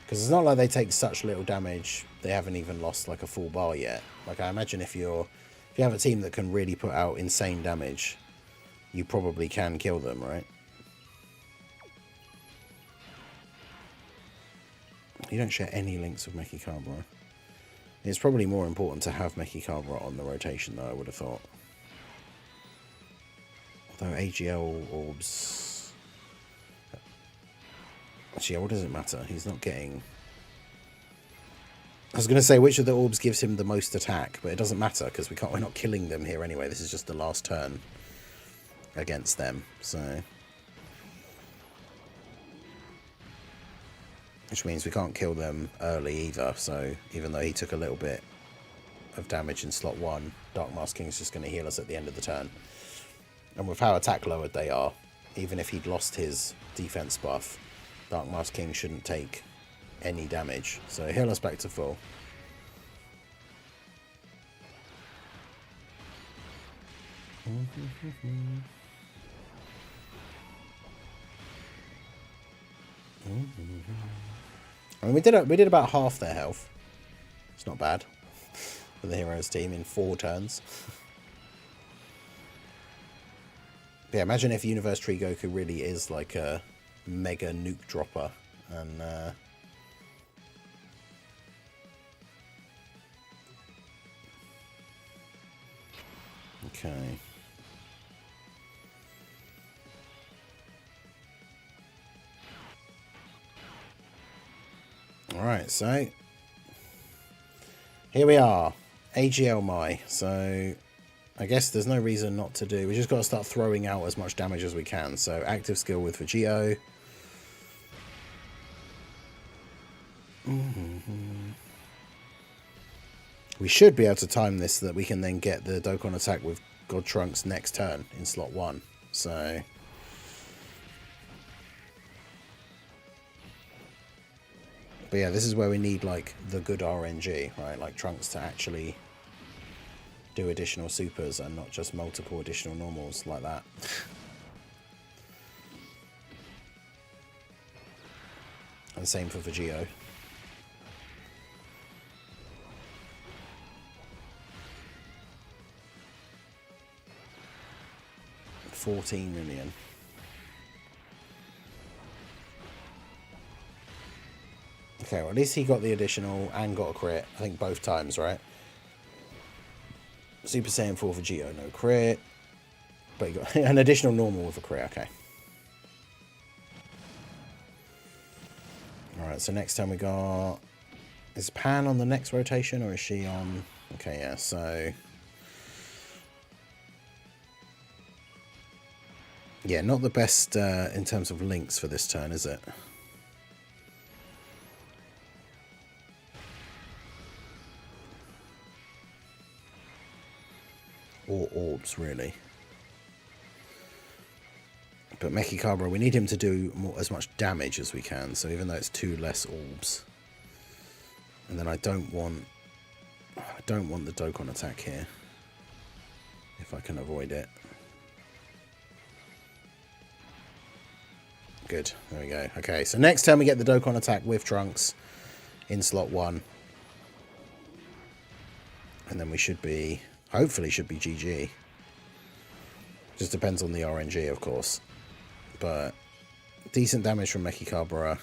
Because it's not like they take such little damage, they haven't even lost like a full bar yet. Like I imagine if you have a team that can really put out insane damage, you probably can kill them, right? You don't share any links with Mechikabra. It's probably more important to have Mechikabra on the rotation, though, I would have thought. Although AGL orbs... Actually, what does it matter? He's not getting... I was going to say which of the orbs gives him the most attack, but it doesn't matter because we're not killing them here anyway. This is just the last turn against them, so... Which means we can't kill them early either, so even though he took a little bit of damage in slot 1, Dark Mask King's just going to heal us at the end of the turn. And with how attack lowered they are, even if he'd lost his defense buff, Dark Mask King shouldn't take any damage. So heal us back to full. I mean, we did about half their health. It's not bad for the Heroes team in 4 turns. But yeah, imagine if Universe Tree Goku really is like a mega nuke dropper and okay. Alright, so here we are. AGL Mai. So I guess there's no reason not to do. We just got to start throwing out as much damage as we can. So active skill with Vegito. We should be able to time this so that we can then get the Dokkan attack with God Trunks next turn in slot 1. So but yeah, this is where we need like the good RNG, right? Like Trunks to actually do additional supers and not just multiple additional normals like that. And same for Vegito. $14 million. Okay, well at least he got the additional and got a crit. I think both times, right? Super Saiyan 4 Vegito, no crit. But he got an additional normal with a crit, okay. Alright, so next time we got... Is Pan on the next rotation or is she on... Okay, yeah, so... Yeah, not the best in terms of links for this turn, is it? Or orbs, really. But Mechikabra, we need him to do as much damage as we can, so even though it's 2 less orbs. And then I don't want the Dokkan attack here. If I can avoid it. Good, there we go. Okay, so next time we get the Dokkan attack with Trunks in slot 1. And then we should be... Hopefully should be GG. Just depends on the RNG, of course. But decent damage from Mechikabra.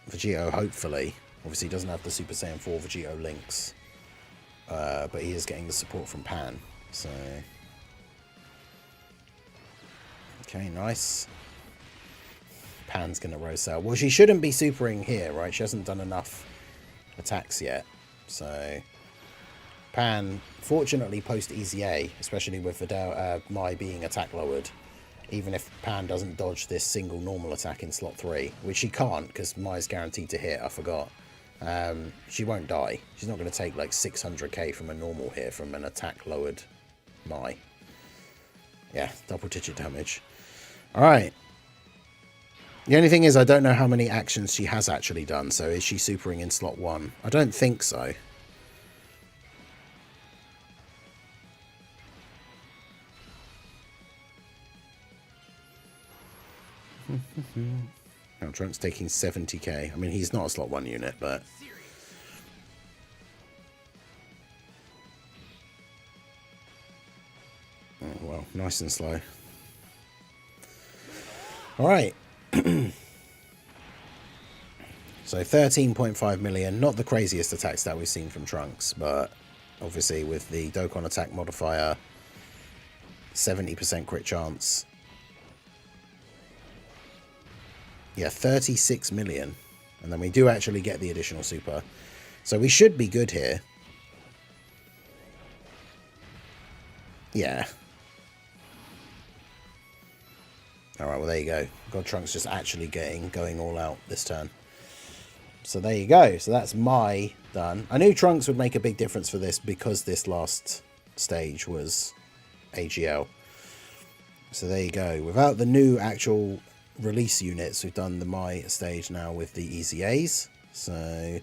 Vegito, hopefully. Obviously, he doesn't have the Super Saiyan 4 Vegito links. But he is getting the support from Pan. So... Okay, nice. Pan's going to rose out. Well, she shouldn't be supering here, right? She hasn't done enough attacks yet. So... Pan, fortunately, post EZA, especially with Videl, Mai being attack lowered, even if Pan doesn't dodge this single normal attack in slot 3, which she can't because Mai's guaranteed to hit, I forgot, she won't die. She's not going to take like 600k from a normal here from an attack lowered Mai. Yeah, double digit damage. Alright. The only thing is I don't know how many actions she has actually done, so is she supering in slot 1? I don't think so. Now Trent's taking 70k. I mean, he's not a slot 1 unit, but... Oh, well, nice and slow. Alright. So 13.5 million. Not the craziest attack stat we've seen from Trunks, but obviously with the Dokkan attack modifier, 70% crit chance. Yeah, 36 million. And then we do actually get the additional super. So we should be good here. Yeah. Alright, well there you go. God Trunks just actually going all out this turn. So there you go. So that's my done. I knew Trunks would make a big difference for this because this last stage was AGL. So there you go. Without the new actual release units, we've done the My stage now with the EZA'S. So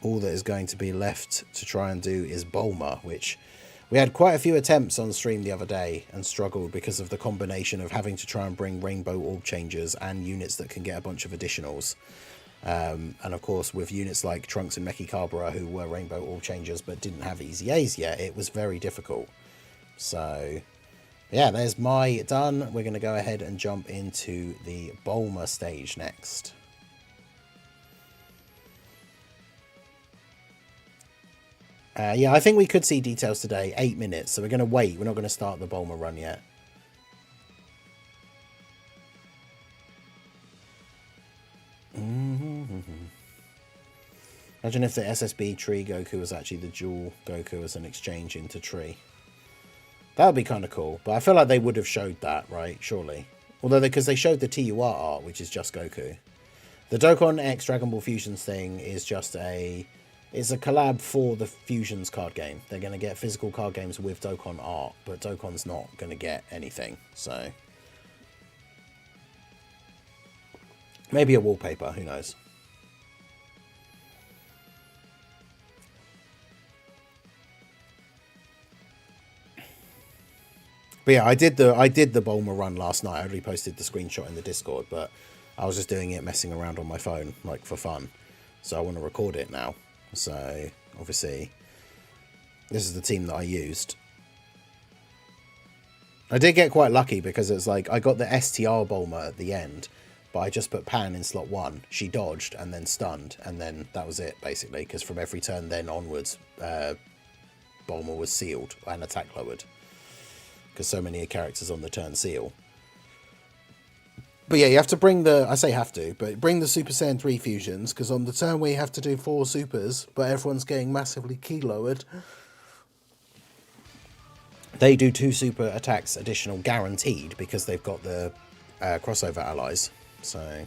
all that is going to be left to try and do is Bulma, which we had quite a few attempts on stream the other day and struggled because of the combination of having to try and bring rainbow orb changers and units that can get a bunch of additionals. And of course, with units like Trunks and Mechikabura, who were rainbow orb changers but didn't have EZA'S yet, it was very difficult. So yeah, there's my done. We're going to go ahead and jump into the Bulma stage next. Yeah, I think we could see details today. 8 minutes, so we're going to wait. We're not going to start the Bulma run yet. Imagine if the SSB Tree Goku was actually the dual Goku as an exchange into Tree. That would be kind of cool, but I feel like they would have showed that, right? Surely. Although, because they showed the TUR art, which is just Goku. The Dokkan X Dragon Ball Fusions thing is just it's a collab for the Fusions card game. They're going to get physical card games with Dokkan art, but Dokkan's not going to get anything, so maybe a wallpaper, who knows. But yeah, I did the Bulma run last night. I already posted the screenshot in the Discord, but I was just doing it messing around on my phone, like for fun. So I want to record it now. So obviously this is the team that I used. I did get quite lucky because it's like I got the STR Bulma at the end, but I just put Pan in slot 1. She dodged and then stunned, and then that was it basically, because from every turn then onwards, Bulma was sealed and attack lowered. Because so many characters on the turn seal. But yeah, you have to bring the... I say have to, but bring the Super Saiyan 3 fusions, because on the turn where you have to do 4 supers, but everyone's getting massively key lowered, they do 2 super attacks additional guaranteed, because they've got the crossover allies. So...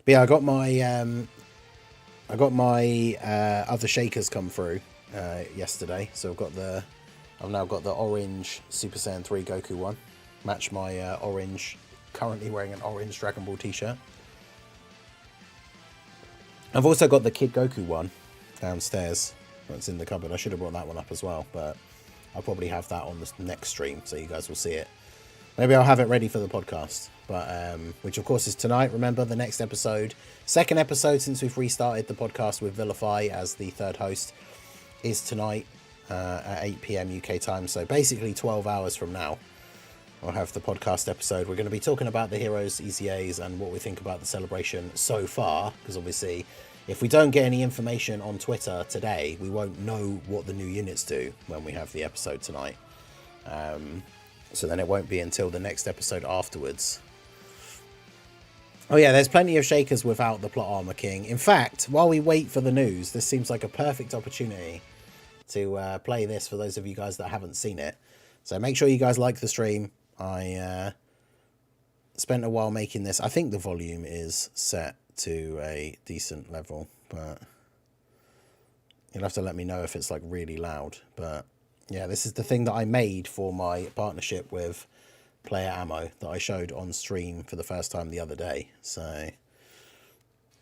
But yeah, I got my other shakers come through yesterday, so I've now got the orange Super Saiyan 3 Goku one. Match my orange, currently wearing an orange Dragon Ball t-shirt. I've also got the Kid Goku one downstairs. That's in the cupboard. I should have brought that one up as well, but I'll probably have that on the next stream, so you guys will see it. Maybe I'll have it ready for the podcast, but which of course is tonight. Remember, the next episode, second episode since we've restarted the podcast with Vilify as the third host, is tonight at 8 PM UK time. So basically 12 hours from now, I'll have the podcast episode. We're going to be talking about the Heroes, EZA'S, and what we think about the celebration so far, because obviously if we don't get any information on Twitter today, we won't know what the new units do when we have the episode tonight. So then it won't be until the next episode afterwards. Oh yeah, there's plenty of shakers without the Plot Armor King. In fact, while we wait for the news, this seems like a perfect opportunity to play this for those of you guys that haven't seen it. So make sure you guys like the stream. I spent a while making this. I think the volume is set to a decent level, but you'll have to let me know if it's like really loud. But yeah, this is the thing that I made for my partnership with Player Ammo that I showed on stream for the first time the other day. So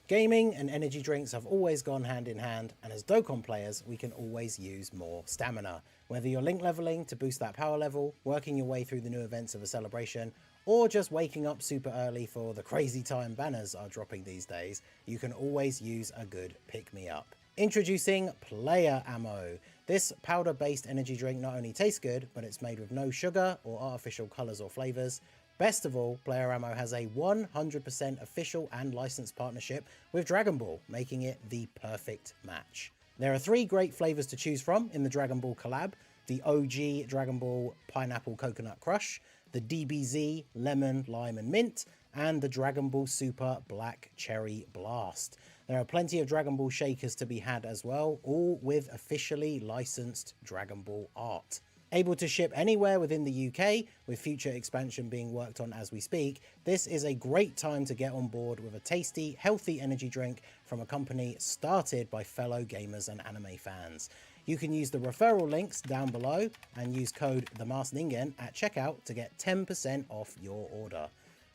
gaming and energy drinks have always gone hand in hand, and as Dokkan players, we can always use more stamina. Whether you're link leveling to boost that power level, working your way through the new events of a celebration, or just waking up super early for the crazy time banners are dropping these days, you can always use a good pick-me-up. Introducing Player Ammo. This powder-based energy drink not only tastes good, but it's made with no sugar or artificial colours or flavours. Best of all, Player Ammo has a 100% official and licensed partnership with Dragon Ball, making it the perfect match. There are 3 great flavours to choose from in the Dragon Ball collab. the OG Dragon Ball Pineapple Coconut Crush, the DBZ Lemon, Lime and Mint, and the Dragon Ball Super Black Cherry Blast. There are plenty of Dragon Ball shakers to be had as well, all with officially licensed Dragon Ball art. Able to ship anywhere within the UK, with future expansion being worked on as we speak, this is a great time to get on board with a tasty, healthy energy drink from a company started by fellow gamers and anime fans. You can use the referral links down below and use code TheMaskedIngen at checkout to get 10% off your order.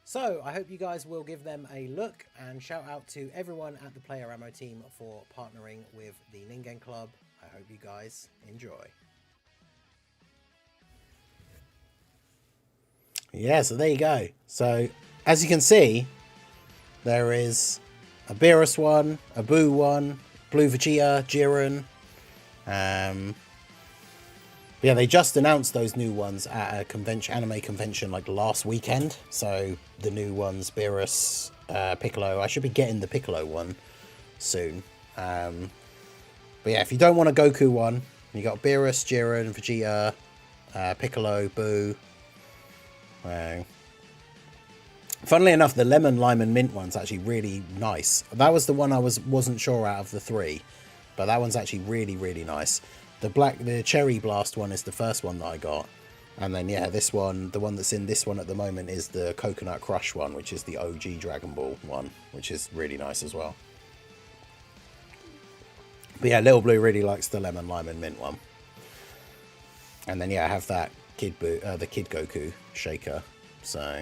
So I hope you guys will give them a look, and shout out to everyone at the Player Ammo team for partnering with the Ningen Club. I hope you guys enjoy. Yeah, so there you go. So as you can see, there is a Beerus one, a Boo one, Blue Vegeta, Jiren. Yeah, they just announced those new ones at a convention, anime convention, like last weekend. So the new ones, Beerus, Piccolo. I should be getting the Piccolo one soon. But yeah, if you don't want a Goku one, you got Beerus, Jiren, Vegeta, Piccolo, Boo. Funnily enough, the Lemon, Lime and Mint one's actually really nice. That was the one I wasn't sure out of the three, but that one's actually really, really nice. The Cherry Blast one is the first one that I got. And then, yeah, this one, the one that's in this one at the moment is the Coconut Crush one, which is the OG Dragon Ball one, which is really nice as well. But yeah, Little Blue really likes the Lemon, Lime and Mint one. And then, yeah, I have that the Kid Goku shaker. So,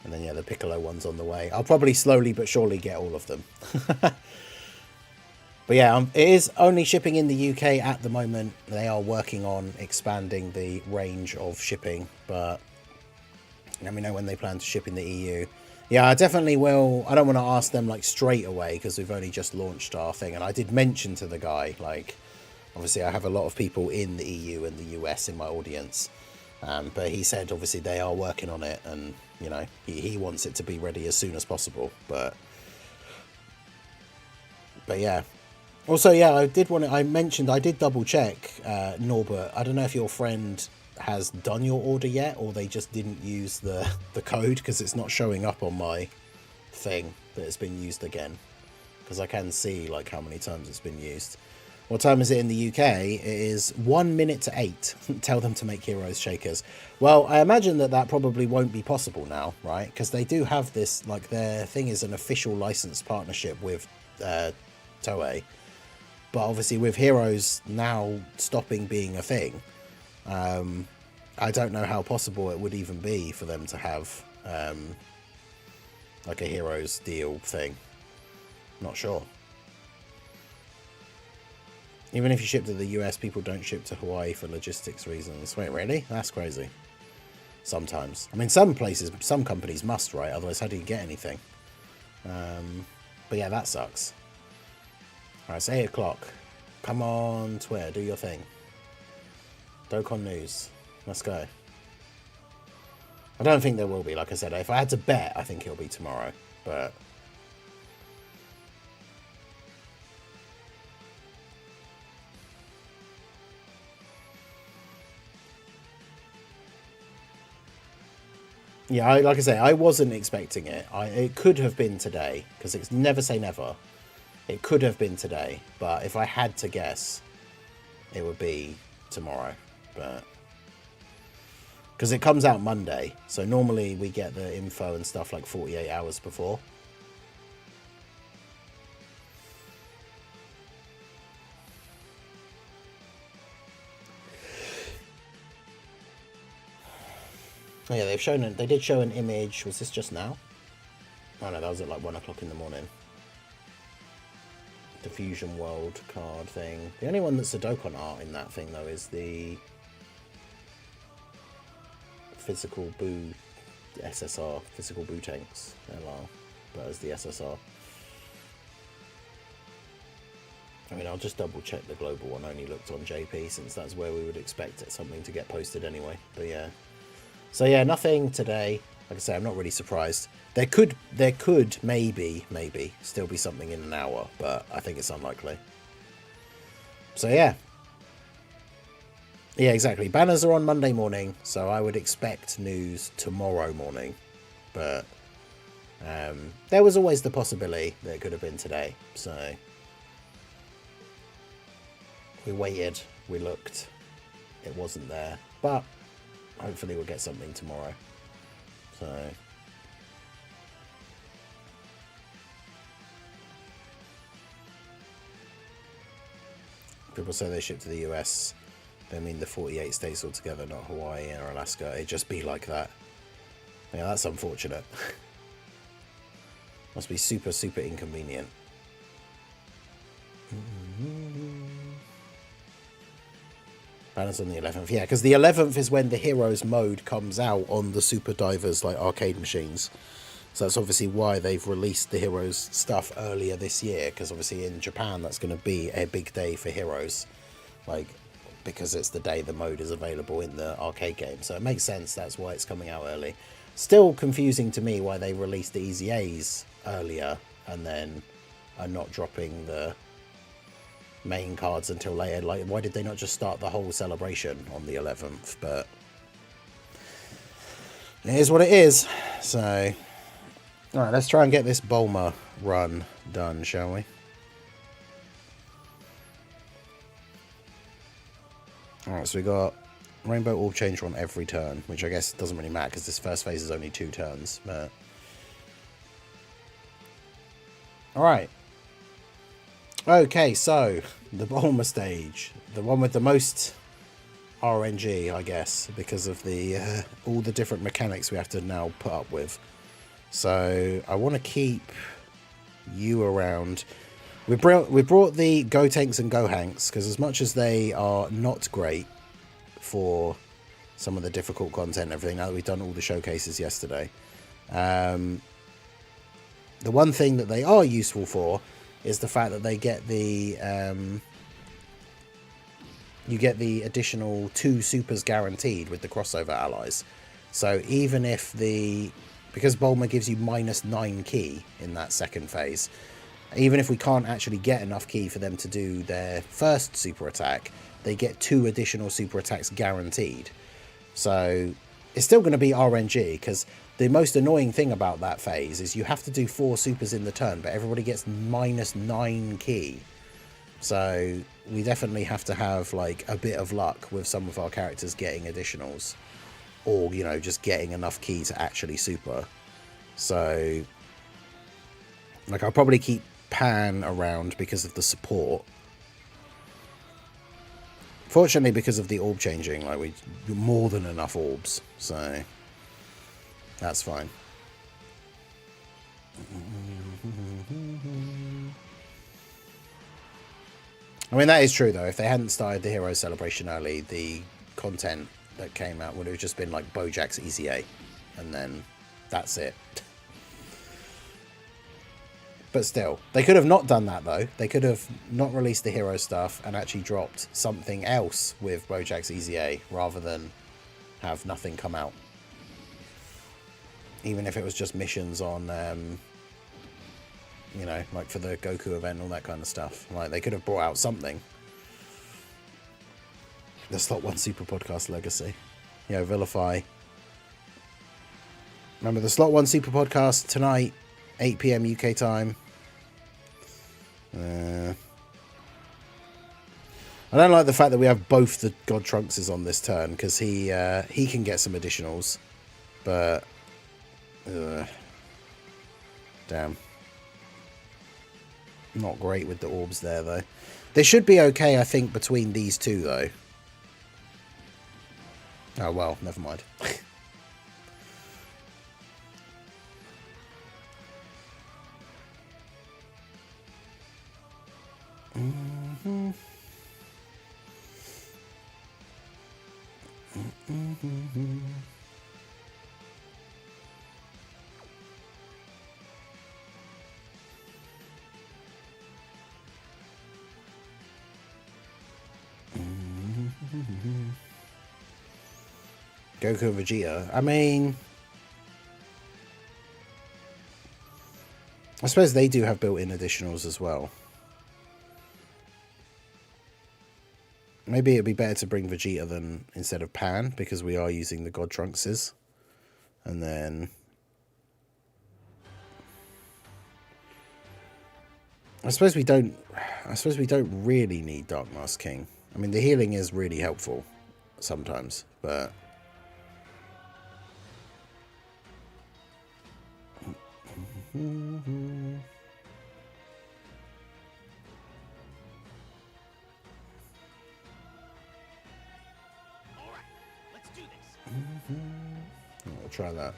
and then, yeah, the Piccolo one's on the way. I'll probably slowly but surely get all of them. But yeah, it is only shipping in the UK at the moment. They are working on expanding the range of shipping, but let me know when they plan to ship in the EU. Yeah, I definitely will. I don't want to ask them like straight away because we've only just launched our thing. And I did mention to the guy, like, obviously I have a lot of people in the EU and the US in my audience. But he said, obviously, they are working on it. And, you know, he wants it to be ready as soon as possible. But yeah. Also, yeah, I mentioned, I did double check, Norbert. I don't know if your friend has done your order yet, or they just didn't use the code because it's not showing up on my thing that it's been used again. Because I can see, like, how many times it's been used. What time is it in the UK? It is 1 minute to 8. Tell them to make Heroes shakers. Well, I imagine that probably won't be possible now, right? Because they do have this, like, their thing is an official licensed partnership with Toei. But obviously with Heroes now stopping being a thing, I don't know how possible it would even be for them to have like a Heroes deal thing. Not sure. Even if you ship to the US, people don't ship to Hawaii for logistics reasons. Wait, really? That's crazy. Sometimes. I mean, some places, some companies must, right? Otherwise, how do you get anything? But yeah, that sucks. Alright, it's 8 o'clock. Come on, Twitter, do your thing. Dokkan News. Let's go. I don't think there will be, like I said. If I had to bet, I think it'll be tomorrow. But yeah, like I say, I wasn't expecting it. It could have been today, because it's never say never. It could have been today, but if I had to guess, it would be tomorrow. But because it comes out Monday, so normally we get the info and stuff like 48 hours before. Oh yeah, they did show an image. Was this just now? Oh no, that was at like 1 o'clock in the morning. The Fusion World card thing. The only one that's a Dokkan art in that thing though is the physical Boo SSR, physical Boo tanks LR, but as the SSR. I mean, I'll just double check the global one. I only looked on JP since that's where we would expect something to get posted anyway. But yeah. So yeah, nothing today. Like I say, I'm not really surprised. There could maybe still be something in an hour, but I think it's unlikely. So yeah. Yeah, exactly. Banners are on Monday morning, so I would expect news tomorrow morning. But there was always the possibility that it could have been today. So we waited, we looked, it wasn't there. But hopefully we'll get something tomorrow. So people say they ship to the US. They mean the 48 states altogether, not Hawaii or Alaska. It'd just be like that. Yeah, that's unfortunate. Must be super, super inconvenient. Banners on the 11th. Yeah, because the 11th is when the Heroes mode comes out on the Super Divers, like, arcade machines. So that's obviously why they've released the Heroes stuff earlier this year. Because obviously in Japan, that's going to be a big day for Heroes. Like, because it's the day the mode is available in the arcade game. So it makes sense that's why it's coming out early. Still confusing to me why they released the EZA'S earlier and then are not dropping the main cards until later. Like, why did they not just start the whole celebration on the 11th? But it is what it is. So, alright, let's try and get this Bulma run done, shall we? Alright, so we got Rainbow Orb Changer on every turn, which I guess doesn't really matter because this first phase is only 2 turns, but... Alright. Okay, so, the Bulma stage. The one with the most RNG, I guess, because of the all the different mechanics we have to now put up with. So, I want to keep you around... We brought the Gotenks and Gohanks, because as much as they are not great for some of the difficult content and everything, now that we've done all the showcases yesterday, the one thing that they are useful for is the fact that they get the you get the additional 2 supers guaranteed with the crossover allies. So even if because Bulma gives you -9 key in that second phase, even if we can't actually get enough key for them to do their first super attack, they get 2 additional super attacks guaranteed. So it's still going to be RNG, because the most annoying thing about that phase is you have to do 4 supers in the turn, but everybody gets -9 key. So we definitely have to have like a bit of luck with some of our characters getting additionals, or, you know, just getting enough key to actually super. So like, I'll probably keep Pan around because of the support. Fortunately, because of the orb changing, like, we more than enough orbs, so that's fine. I mean, that is true though. If they hadn't started the Hero Celebration early, the content that came out would have just been like Bojack's EZA, and then that's it. But still, they could have not done that though. They could have not released the hero stuff and actually dropped something else with Bojack's EZA rather than have nothing come out. Even if it was just missions on, you know, like for the Goku event and all that kind of stuff. Like, they could have brought out something. The Slot 1 Super Podcast legacy. You know, vilify. Remember the Slot 1 Super Podcast tonight, 8 PM UK time. I don't like the fact that we have both the God Trunkses on this turn, because he can get some additionals, but damn, not great with the orbs there though. They should be okay, I think, between these two though. Oh well, never mind. Goku and Vegeta. I mean, I suppose they do have built-in additionals as well. Maybe it'd be better to bring Vegeta than instead of Pan, because we are using the God Trunkses. And then I suppose we don't really need Dark Mask King. I mean, the healing is really helpful sometimes, but we'll try that.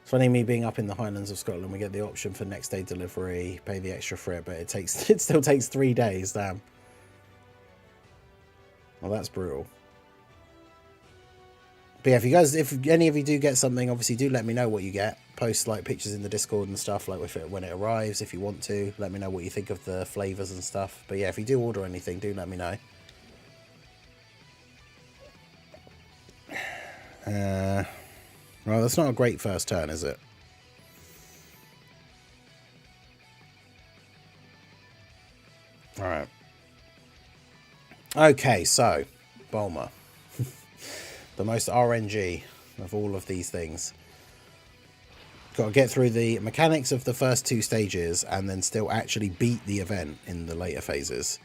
It's funny, me being up in the Highlands of Scotland, we get the option for next day delivery, pay the extra for it, but it still takes 3 days. Damn. Well, that's brutal. But yeah, if any of you do get something, obviously do let me know what you get. Post like pictures in the Discord and stuff, like when it arrives, if you want to. Let me know what you think of the flavors and stuff. But yeah, if you do order anything, do let me know. Well, that's not a great first turn, is it? Alright. Okay, so, Bulma. The most RNG of all of these things. Got to get through the mechanics of the first 2 stages and then still actually beat the event in the later phases.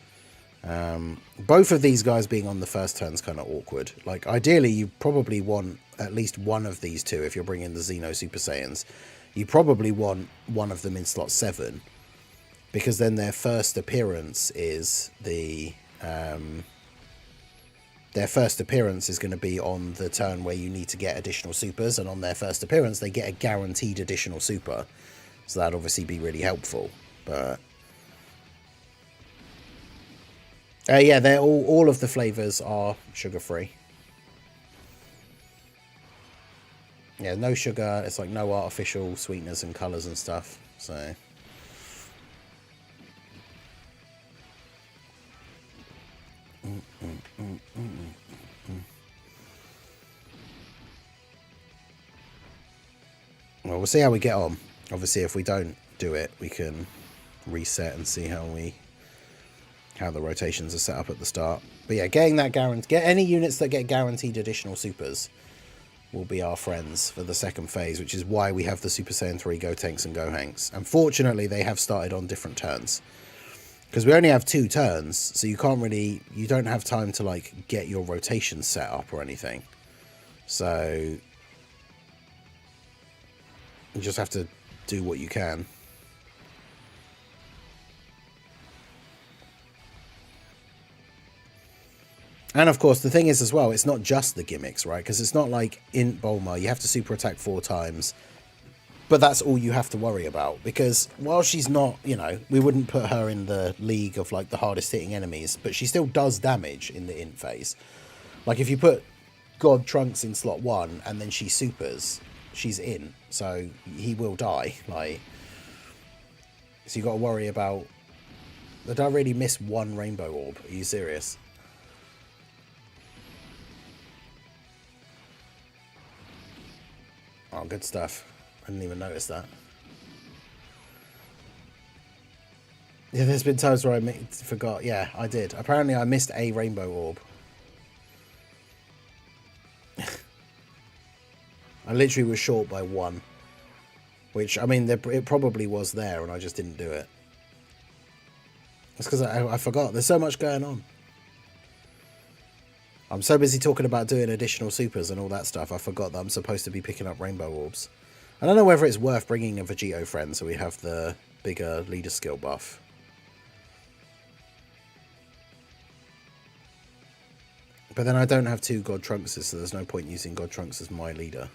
Both of these guys being on the first turn is kind of awkward. Like, ideally, you probably want at least one of these 2 if you're bringing the Xeno Super Saiyans. You probably want one of them in slot 7, because then their first appearance is the... their first appearance is going to be on the turn where you need to get additional supers, and on their first appearance they get a guaranteed additional super. So that'd obviously be really helpful. But yeah, they're all of the flavors are sugar-free. Yeah, no sugar. It's like no artificial sweeteners and colors and stuff. So well, we'll see how we get on. Obviously, if we don't do it, we can reset and see how the rotations are set up at the start. But yeah, getting that get any units that get guaranteed additional supers will be our friends for the second phase, which is why we have the Super Saiyan 3 Gotenks and Gohanks. Unfortunately, they have started on different turns, because we only have 2 turns, so you don't have time to like get your rotations set up or anything. So you just have to do what you can. And of course, the thing is as well, it's not just the gimmicks, right? Because it's not like in Bulma, you have to super attack 4 times, but that's all you have to worry about. Because while she's not, you know, we wouldn't put her in the league of like the hardest hitting enemies, but she still does damage in the int phase. Like if you put God Trunks in slot 1 and then she supers, she's in, so he will die. Like, so you got to worry about. Did I really miss 1 rainbow orb? Are you serious? Oh, good stuff. I didn't even notice that. Yeah, there's been times where I forgot. Yeah, I did. Apparently, I missed a rainbow orb. I literally was short by 1. Which, I mean, it probably was there, and I just didn't do it. It's because I forgot. There's so much going on. I'm so busy talking about doing additional supers and all that stuff, I forgot that I'm supposed to be picking up rainbow orbs. I don't know whether it's worth bringing a Vegito friend so we have the bigger leader skill buff. But then I don't have 2 God Trunkses, so there's no point using God Trunks as my leader.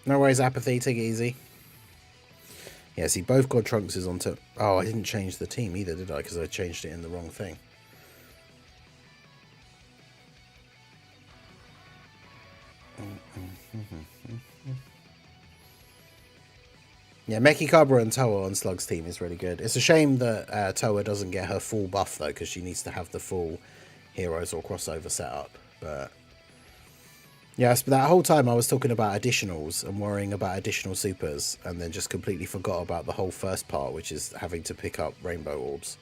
No worries, Apathy. Take it easy. Yeah, see, both God Trunks is onto... Oh, I didn't change the team either, did I? Because I changed it in the wrong thing. Yeah, Mekikabra and Toa on Slug's team is really good. It's a shame that Toa doesn't get her full buff, though, because she needs to have the full Heroes or crossover setup. But yes, but that whole time I was talking about additionals and worrying about additional supers, and then just completely forgot about the whole first part, which is having to pick up Rainbow Orbs.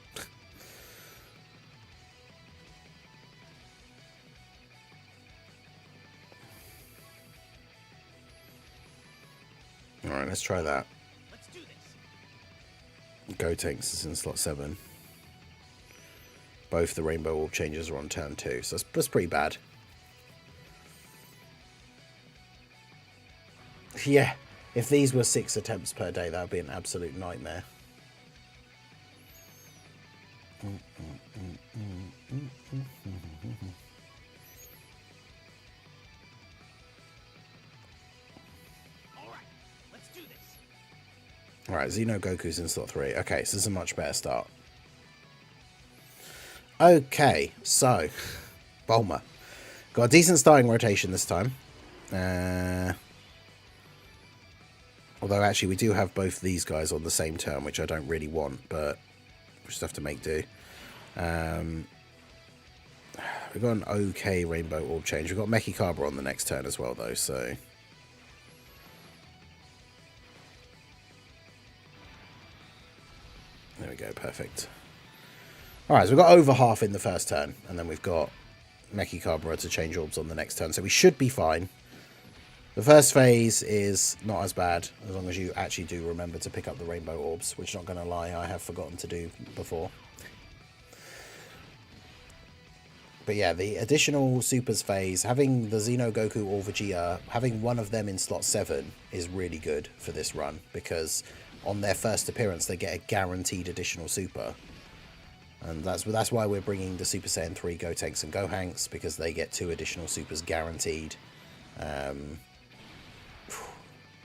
Alright, let's try that. Let's do this. Gotenks is in slot 7. Both the Rainbow Orb changes are on turn 2, so that's pretty bad. Yeah, if these were 6 attempts per day, that would be an absolute nightmare. Alright, Xeno Goku's in slot 3. Okay, so this is a much better start. Okay, so Bulma. Got a decent starting rotation this time. Although actually we do have both these guys on the same turn, which I don't really want, but we just have to make do. We've got an okay Rainbow Orb change. We've got Mekikabra on the next turn as well, though, so... There we go, perfect. Alright, so we've got over half in the first turn, and then we've got Mekikabra to change orbs on the next turn, so we should be fine. The first phase is not as bad, as long as you actually do remember to pick up the Rainbow Orbs, which, not going to lie, I have forgotten to do before. But yeah, the additional supers phase, having the Xeno Goku or Vegeta, having one of them in slot 7 is really good for this run, because on their first appearance they get a guaranteed additional super. And that's why we're bringing the Super Saiyan 3 Gotenks and Gohanks, because they get 2 additional supers guaranteed.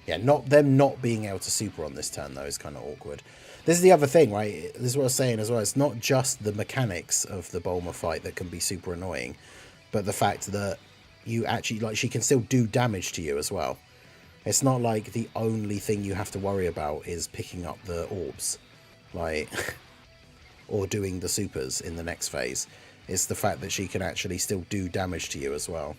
Yeah, them not being able to super on this turn, though, is kind of awkward. This is the other thing, right? This is what I was saying as well. It's not just the mechanics of the Bulma fight that can be super annoying, but the fact that you actually, like, she can still do damage to you as well. It's not like the only thing you have to worry about is picking up the orbs, like, or doing the supers in the next phase. It's the fact that she can actually still do damage to you as well.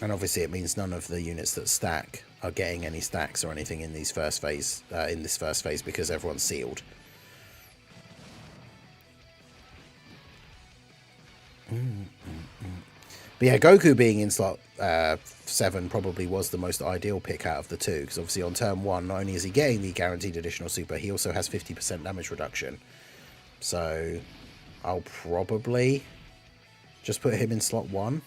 And obviously it means none of the units that stack are getting any stacks or anything in these first phase, this first phase, because everyone's sealed. But yeah, Goku being in slot 7 probably was the most ideal pick out of the two, because obviously on turn 1, not only is he getting the guaranteed additional super, he also has 50% damage reduction. So I'll probably just put him in slot 1.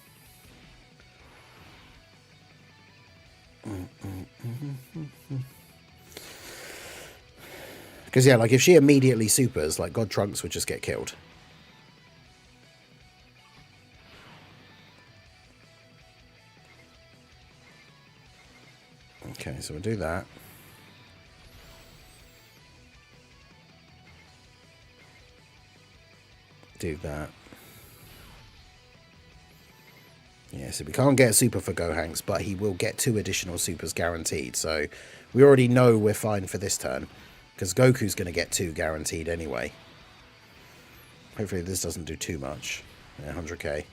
Because yeah, like if she immediately supers, like God Trunks would just get killed. Okay, so we'll do that. Do that. Yeah, so we can't get a super for Gohanks, but he will get 2 additional supers guaranteed. So we already know we're fine for this turn, because Goku's going to get 2 guaranteed anyway. Hopefully this doesn't do too much. Yeah, 100k.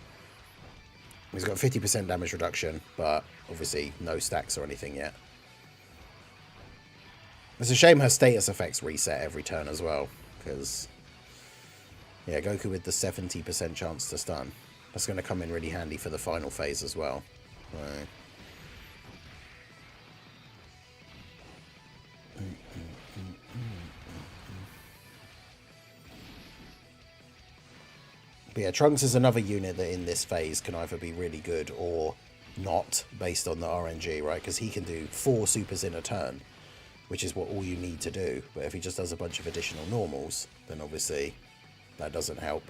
He's got 50% damage reduction, but obviously no stacks or anything yet. It's a shame her status effects reset every turn as well, because yeah, Goku with the 70% chance to stun. That's going to come in really handy for the final phase as well. Right. But yeah, Trunks is another unit that in this phase can either be really good or not, based on the RNG, right? Because he can do 4 supers in a turn, which is what all you need to do. But if he just does a bunch of additional normals, then obviously that doesn't help.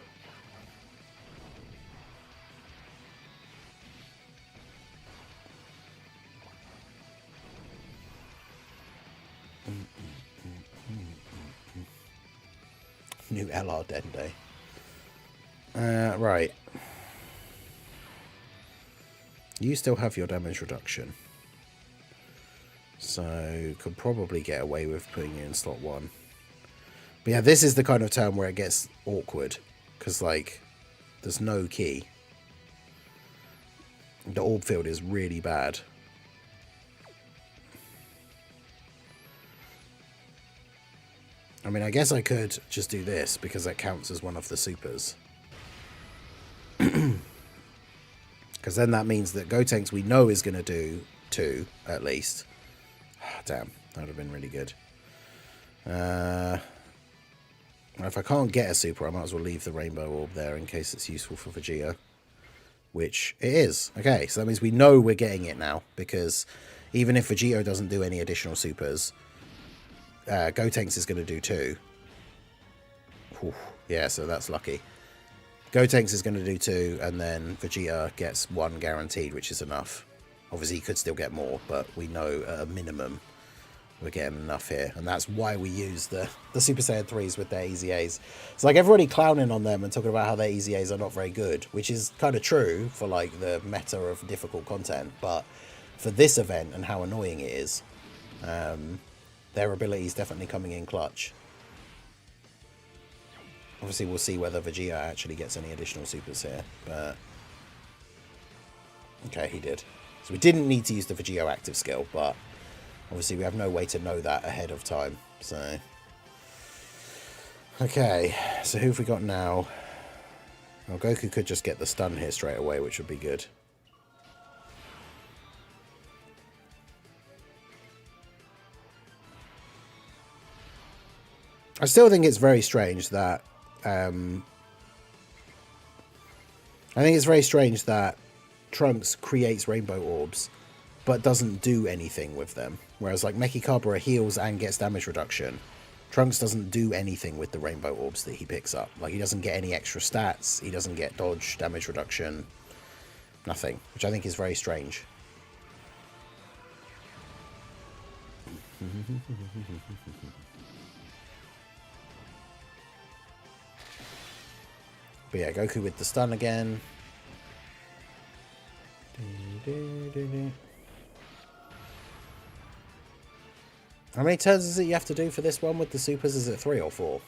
New LR Dende. Right. You still have your damage reduction. So could probably get away with putting you in slot 1. But yeah, this is the kind of turn where it gets awkward. Because, like, there's no key. The orb field is really bad. I mean, I guess I could just do this because that counts as one of the supers. Because then that means that Gotenks we know is going to do 2 at least. Damn, that would have been really good. If I can't get a super, I might as well leave the rainbow orb there in case it's useful for Vegeta. Which it is. Okay, so that means we know we're getting it now. Because even if Vegeta doesn't do any additional supers, Gotenks is going to do 2. Whew. Yeah, so that's lucky. Gotenks is going to do 2, and then Vegeta gets 1 guaranteed, which is enough. Obviously, he could still get more, but we know at a minimum we're getting enough here. And that's why we use the Super Saiyan 3s with their EZA'S. It's like everybody clowning on them and talking about how their EZA'S are not very good, which is kind of true for like the meta of difficult content. But for this event and how annoying it is, their ability is definitely coming in clutch. Obviously, we'll see whether Vegeta actually gets any additional supers here. But okay, he did. So we didn't need to use the Vegeta active skill, but obviously we have no way to know that ahead of time. So okay, so who have we got now? Well, Goku could just get the stun here straight away, which would be good. I still think it's very strange that Trunks creates rainbow orbs but doesn't do anything with them. Whereas like Mechikabura heals and gets damage reduction. Trunks doesn't do anything with the rainbow orbs that he picks up. Like he doesn't get any extra stats, he doesn't get dodge, damage reduction, nothing, which I think is very strange. But yeah, Goku with the stun again. How many turns is it you have to do for this one with the supers? Is it 3 or 4?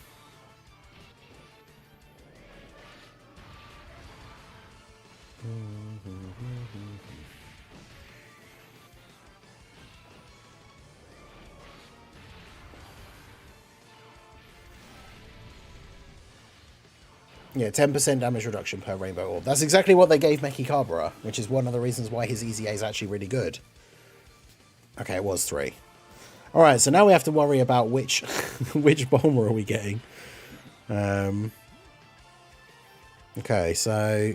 Yeah, 10% damage reduction per rainbow orb. That's exactly what they gave Mechikabura, which is one of the reasons why his EZA is actually really good. Okay, it was 3. Alright, so now we have to worry about which which Bulma are we getting. Okay, so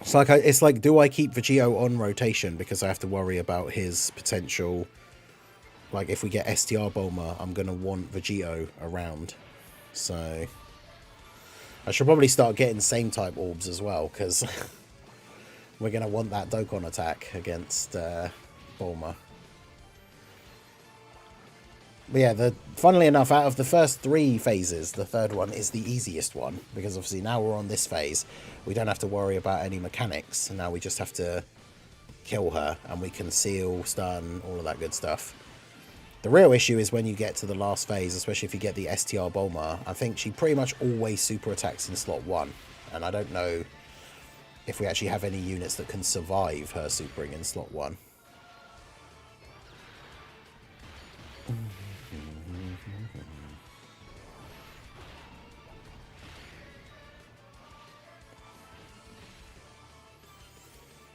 it's like, do I keep Vegito on rotation because I have to worry about his potential? Like, if we get STR Bulma, I'm going to want Vegito around. So I should probably start getting same type orbs as well, because we're going to want that Dokkan attack against Bulma. But yeah, funnily enough, out of the first 3 phases, the third one is the easiest one, because obviously now we're on this phase, we don't have to worry about any mechanics. Now we just have to kill her, and we can seal, stun, all of that good stuff. The real issue is when you get to the last phase, especially if you get the STR Bulma. I think she pretty much always super attacks in slot 1, and I don't know if we actually have any units that can survive her supering in slot 1.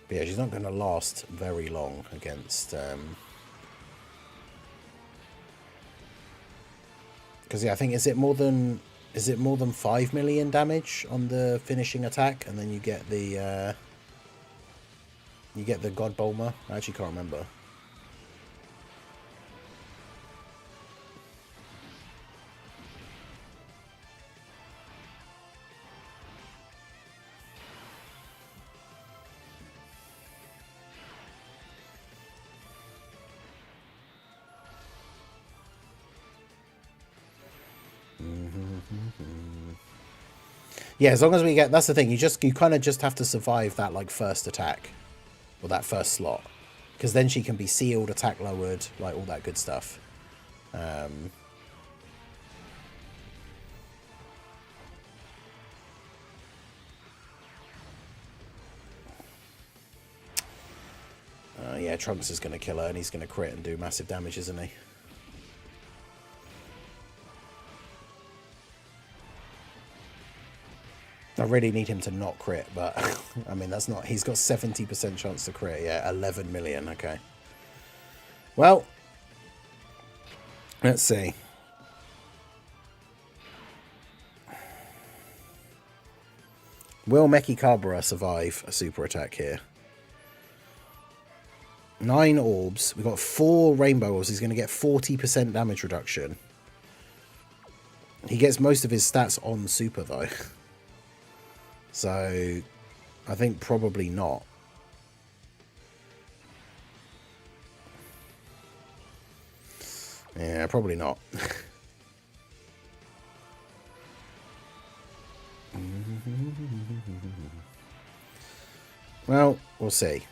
But yeah, she's not going to last very long against... Because yeah, I think is it more than 5 million damage on the finishing attack, and then you get the God Bulma. I actually can't remember. Yeah, as long as we get... That's the thing. You kind of just have to survive that, like, first attack. Or that first slot. Because then she can be sealed, attack lowered, like, all that good stuff. Yeah, Trunks is going to kill her, and he's going to crit and do massive damage, isn't he? I really need him to not crit, but I mean, that's not... He's got 70% chance to crit. Yeah, 11 million. Okay. Well, let's see. Will Mechikabra survive a super attack here? 9 orbs. We've got 4 rainbow orbs. He's going to get 40% damage reduction. He gets most of his stats on super, though. So, I think probably not. Yeah, probably not. Well, we'll see.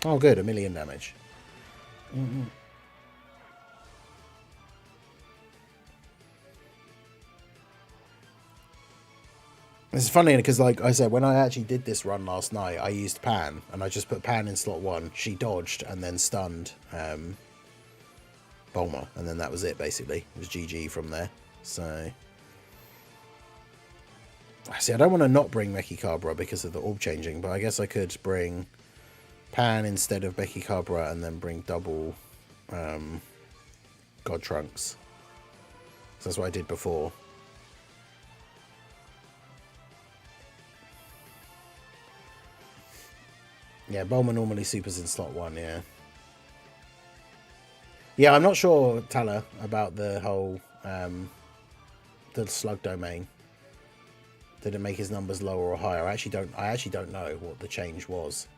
Oh, good. 1 million damage. It's funny because, like I said, when I actually did this run last night, I used Pan, and I just put Pan in slot 1. She dodged and then stunned Bulma, and then that was it, basically. It was GG from there. So, see, I don't want to not bring Mechikabra because of the orb changing, but I guess I could bring Pan instead of Mechikabra and then bring double God Trunks. So that's what I did before. Yeah, Bulma normally supers in slot 1, yeah. Yeah, I'm not sure, Tala, about the whole the slug domain. Did it make his numbers lower or higher? I actually don't know what the change was.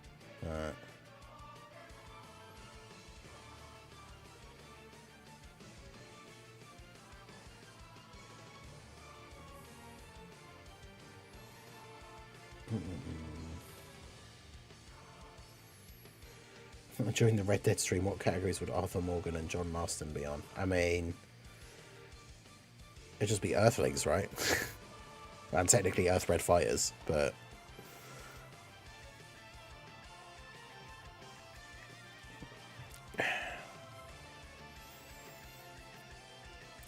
During the Red Dead stream, what categories would Arthur Morgan and John Marston be on? I mean, it'd just be Earthlings, right? And technically Earthbred fighters, but...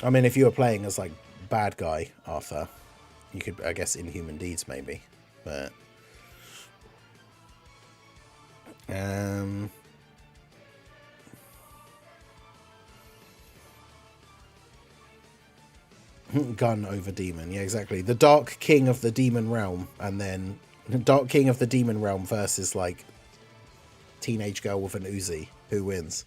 I mean, if you were playing as, like, bad guy Arthur, you could, I guess, Inhuman Deeds, maybe. But... Gun over demon, yeah, exactly. The Dark King of the Demon Realm, and then Dark King of the Demon Realm versus, like, teenage girl with an Uzi. Who wins?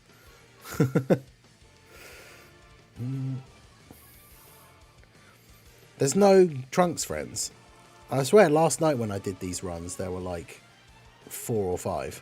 There's no Trunks friends. I swear, last night when I did these runs, there were like 4 or 5.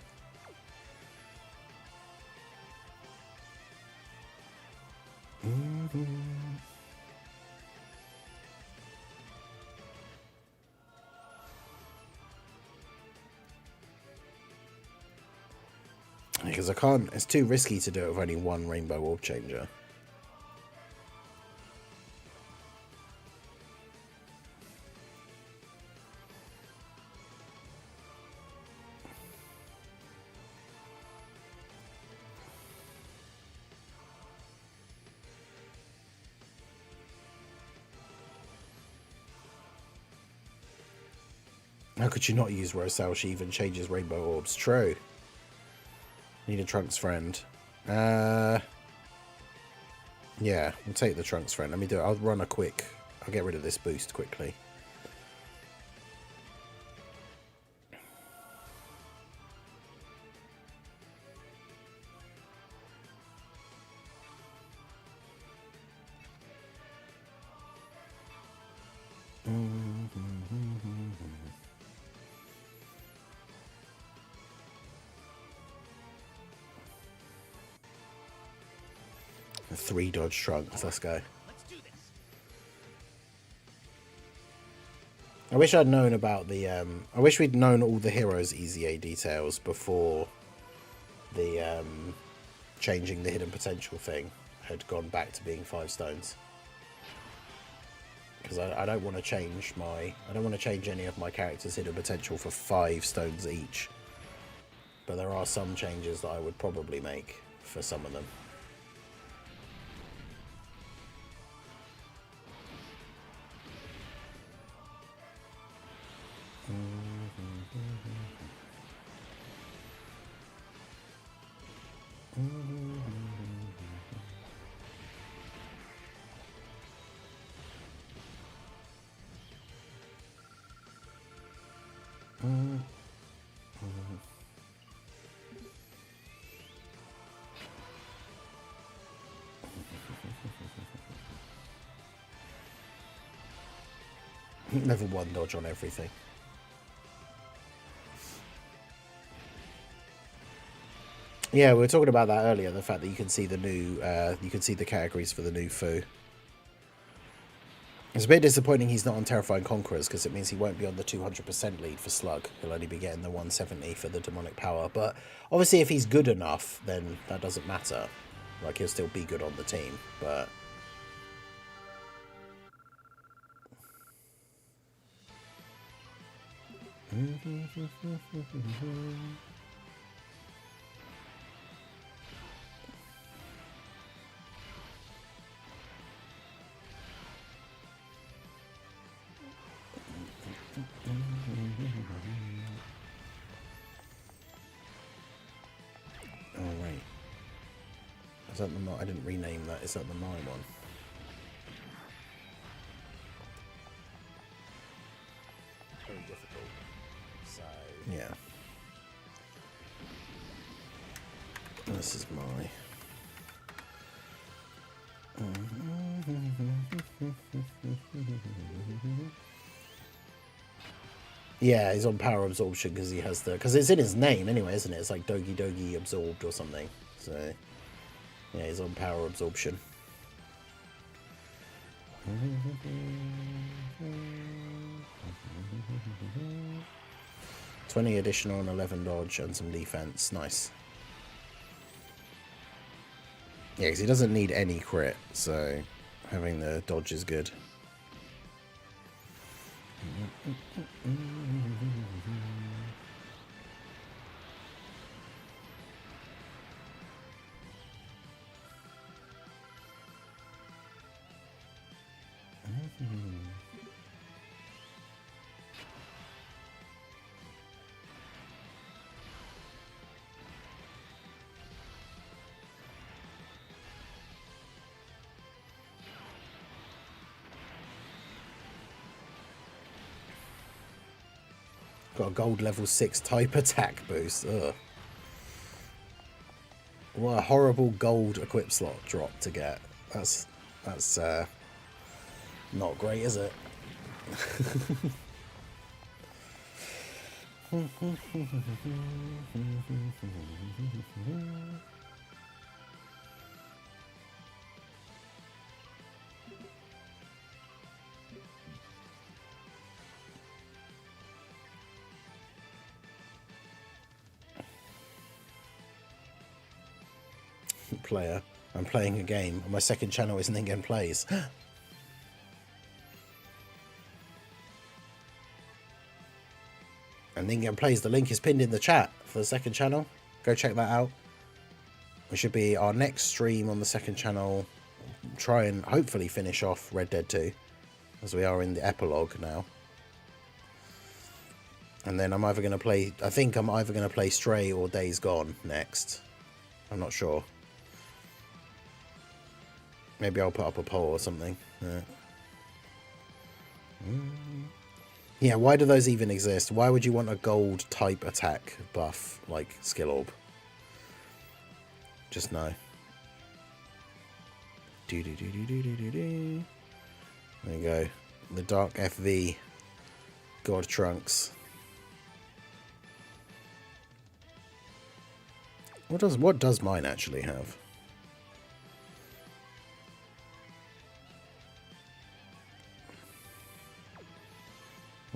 Because I can't, it's too risky to do it with only 1 rainbow orb changer. How could you not use Rosal? She even changes rainbow orbs. True. Need a Trunks friend. Yeah, we'll take the Trunks friend. Let me do it. I'll run a quick... I'll get rid of this boost quickly. The 3 dodge Trunks. Let's go. Let's I wish I'd known about the, I wish we'd known all the heroes' EZA details before the, changing the hidden potential thing had gone back to being 5 stones. Because I don't want to change I don't want to change any of my characters' hidden potential for 5 stones each. But there are some changes that I would probably make for some of them. Level 1 dodge on everything. Yeah, we were talking about that earlier, the fact that you can see the new, you can see the categories for the new Fu. It's a bit disappointing he's not on Terrifying Conquerors, because it means he won't be on the 200% lead for Slug. He'll only be getting the 170 for the Demonic Power. But obviously if he's good enough, then that doesn't matter. Like, he'll still be good on the team, but... Oh, right. Is that the... I didn't rename that. Is that the 9 one? Very difficult. So Yeah. This is my... Yeah, he's on power absorption because he has the... Because it's in his name anyway, isn't it? It's like Dogi Dogi absorbed or something. So, yeah, he's on power absorption. 20 additional and 11 dodge and some defense. Nice. Yeah, because he doesn't need any crit, so having the dodge is good. Got a gold level 6 type attack boost. Ugh. What a horrible gold equip slot drop to get. That's not great, is it? Player. I'm playing a game. My second channel is ENDGAME Plays. And ENDGAME Plays, the link is pinned in the chat for the second channel. Go check that out. We should be our next stream on the second channel. Try and hopefully finish off Red Dead 2, as we are in the epilogue now. And then I'm either going to play... I think I'm either going to play Stray or Days Gone next. I'm not sure. Maybe I'll put up a poll or something. Yeah, why do those even exist? Why would you want a gold type attack buff like Skill Orb? Just no. There you go. The Dark FV God Trunks. What does mine actually have?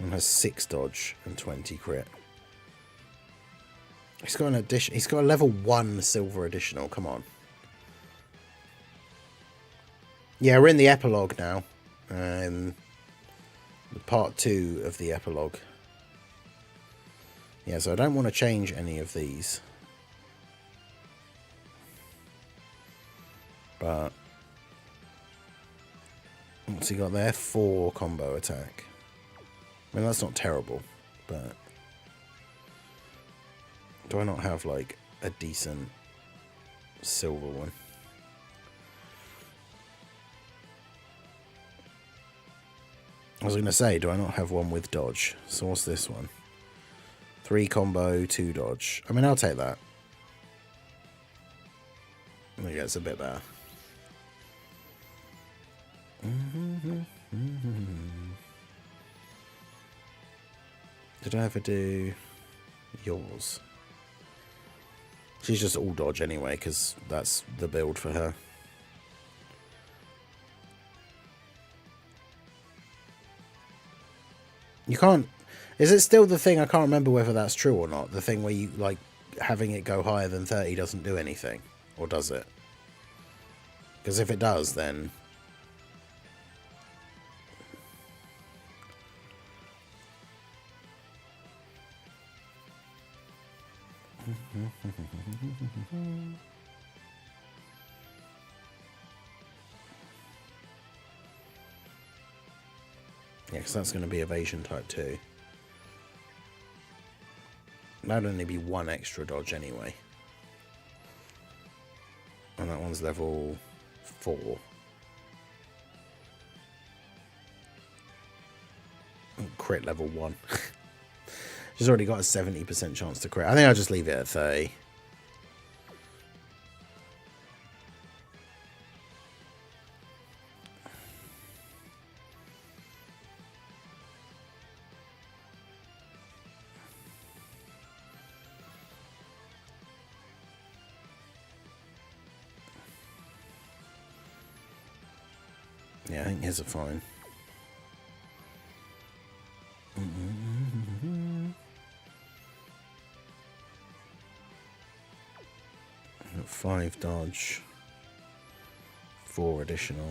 And has 6 dodge and 20 crit. He's got an addition. He's got a level 1 silver additional. Come on. Yeah, we're in the epilogue now. The part 2 of the epilogue. Yeah, so I don't want to change any of these. But what's he got there? 4 combo attack. I mean, that's not terrible, but do I not have like a decent silver one? I was going to say, do I not have one with dodge? So what's this one? 3 combo, 2 dodge. I mean, I'll take that. I think it's a bit better. Did I ever do yours? She's just all dodge anyway, because that's the build for her. You can't... Is it still the thing? I can't remember whether that's true or not. The thing where you, like, having it go higher than 30 doesn't do anything. Or does it? Because if it does, then... Yeah, because that's going to be evasion type 2. That'd only be 1 extra dodge anyway. And that one's level 4. Crit level 1. She's already got a 70% chance to crit. I think I'll just leave it at 30. Yeah, I think his are fine. Got 5 dodge, 4 additional.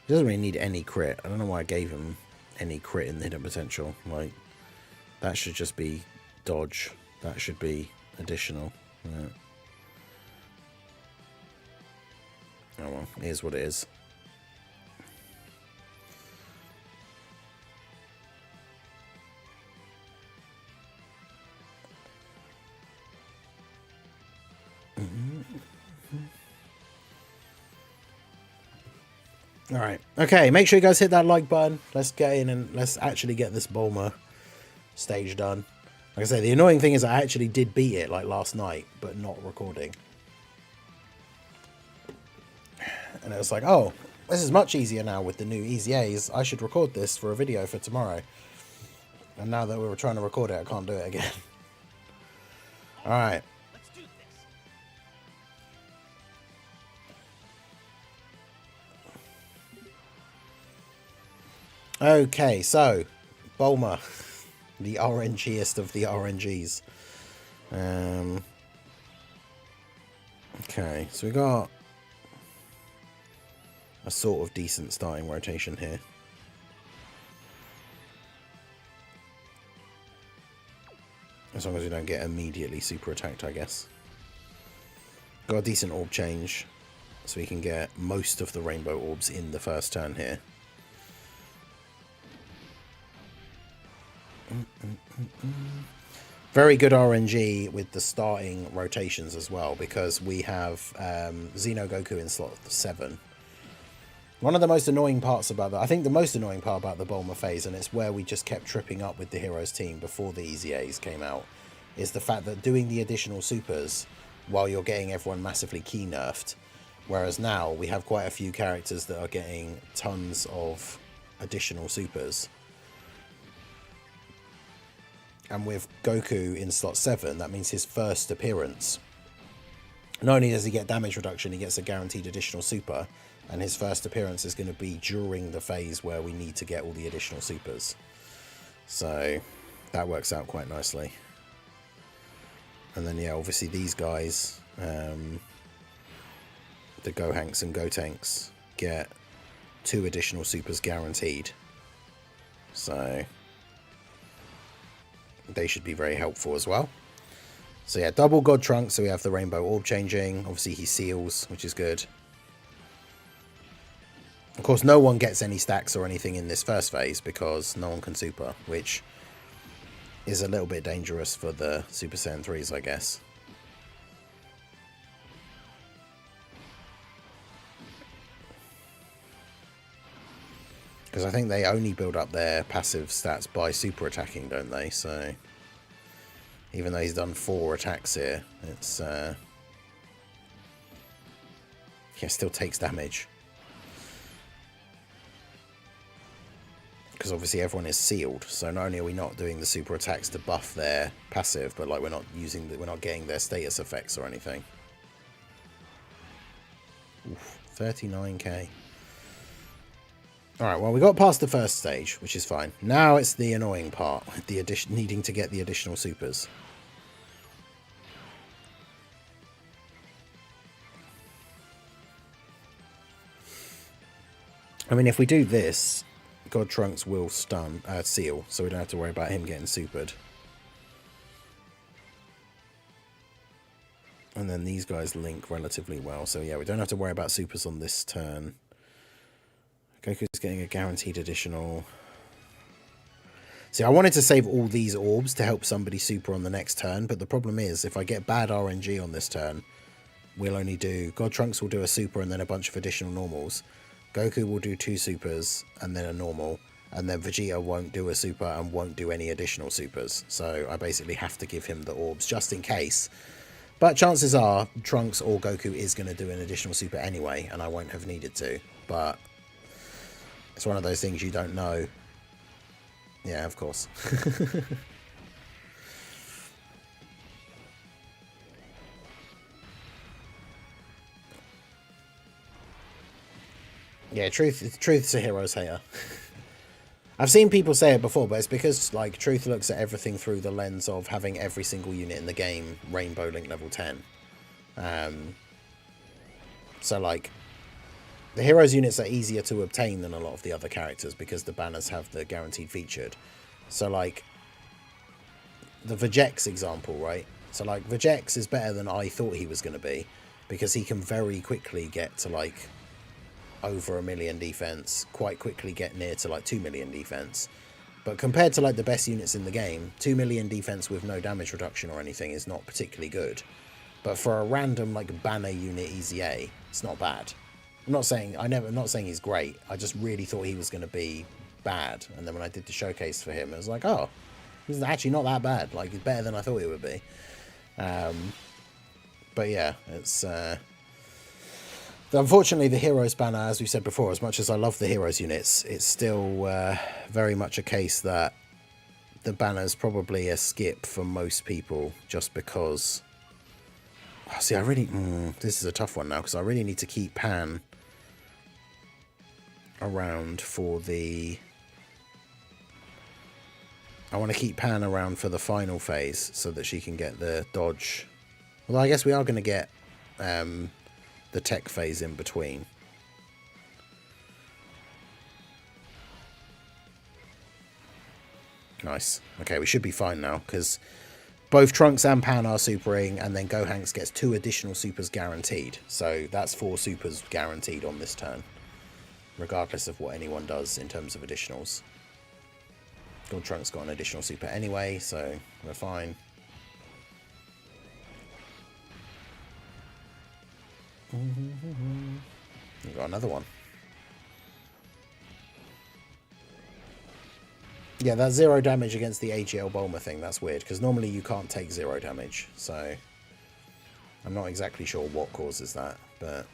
He doesn't really need any crit. I don't know why I gave him any crit in the hidden potential. Like, that should just be dodge. That should be additional. Yeah. Oh well, it is what it is. Alright, okay, make sure you guys hit that like button. Let's get in and let's actually get this Bulma stage done. Like I say, the annoying thing is I actually did beat it like last night, but not recording. And it was like, oh, this is much easier now with the new EZA'S. I should record this for a video for tomorrow. And now that we were trying to record it, I can't do it again. Alright. Let's do this. Okay, so, Bulma. The RNGiest of the RNGs. Okay, so we got a sort of decent starting rotation here. As long as we don't get immediately super attacked, I guess. Got a decent orb change, so we can get most of the rainbow orbs in the first turn here. Very good RNG with the starting rotations as well, because we have Xeno Goku in slot 7. One of the most annoying parts about that, I think the most annoying part about the Bulma phase, and it's where we just kept tripping up with the Heroes team before the EZA'S came out, is the fact that doing the additional supers while you're getting everyone massively key nerfed, whereas now we have quite a few characters that are getting tons of additional supers. And with Goku in slot 7, that means his first appearance, not only does he get damage reduction, he gets a guaranteed additional super, And his first appearance is going to be during the phase where we need to get all the additional supers. So that works out quite nicely. And then, yeah, obviously these guys, the Gohanks and Gotenks, get 2 additional supers guaranteed. So they should be very helpful as well. So yeah, double God Trunks, so we have the Rainbow Orb changing. Obviously he seals, which is good. Of course, no one gets any stacks or anything in this first phase because no one can super, which is a little bit dangerous for the Super Saiyan 3s, I guess. Because I think they only build up their passive stats by super attacking, don't they? So even though he's done 4 attacks here, it's he still takes damage. Because obviously everyone is sealed, so not only are we not doing the super attacks to buff their passive, but like we're not getting their status effects or anything. Oof, 39k. Alright, well we got past the first stage, which is fine. Now it's the annoying part, the needing to get the additional supers. I mean, if we do this, God Trunks will seal, so we don't have to worry about him getting supered. And then these guys link relatively well, so yeah, we don't have to worry about supers on this turn. Goku's getting a guaranteed additional. See, I wanted to save all these orbs to help somebody super on the next turn, but the problem is, if I get bad RNG on this turn, we'll only do... God Trunks will do a super and then a bunch of additional normals. Goku will do 2 supers and then a normal, and then Vegeta won't do a super and won't do any additional supers. So I basically have to give him the orbs just in case. But chances are Trunks or Goku is going to do an additional super anyway, and I won't have needed to. But it's one of those things you don't know. Yeah, of course. Yeah, Truth's a hero's hater. I've seen people say it before, but it's because like Truth looks at everything through the lens of having every single unit in the game Rainbow Link level 10. So like the heroes units are easier to obtain than a lot of the other characters because the banners have the guaranteed featured. So like the Vegex example, right? So like Vegex is better than I thought he was going to be because he can very quickly get to like over 1 million defense, quite quickly get near to like 2 million defense. But compared to like the best units in the game, 2 million defense with no damage reduction or anything is not particularly good. But for a random like banner unit EZA, it's not bad. I'm not saying he's great. I just really thought he was going to be bad. And then when I did the showcase for him, I was like, oh, he's actually not that bad. Like, he's better than I thought he would be. But yeah, it's unfortunately the Heroes banner, as we said before, as much as I love the Heroes units, it's still very much a case that the banner's probably a skip for most people just because... Oh, see, I really... this is a tough one now because I really need to keep Pan around for the... I want to keep Pan around for the final phase so that she can get the dodge. Although I guess we are going to get the tech phase in between. Nice. Okay, we should be fine now because both Trunks and Pan are supering, and then Gohanks gets 2 additional supers guaranteed. So that's 4 supers guaranteed on this turn, regardless of what anyone does in terms of additionals. God Trunks got an additional super anyway, so we're fine. We've got another one. Yeah, that's 0 damage against the AGL Bulma thing. That's weird, because normally you can't take 0 damage. So I'm not exactly sure what causes that, but...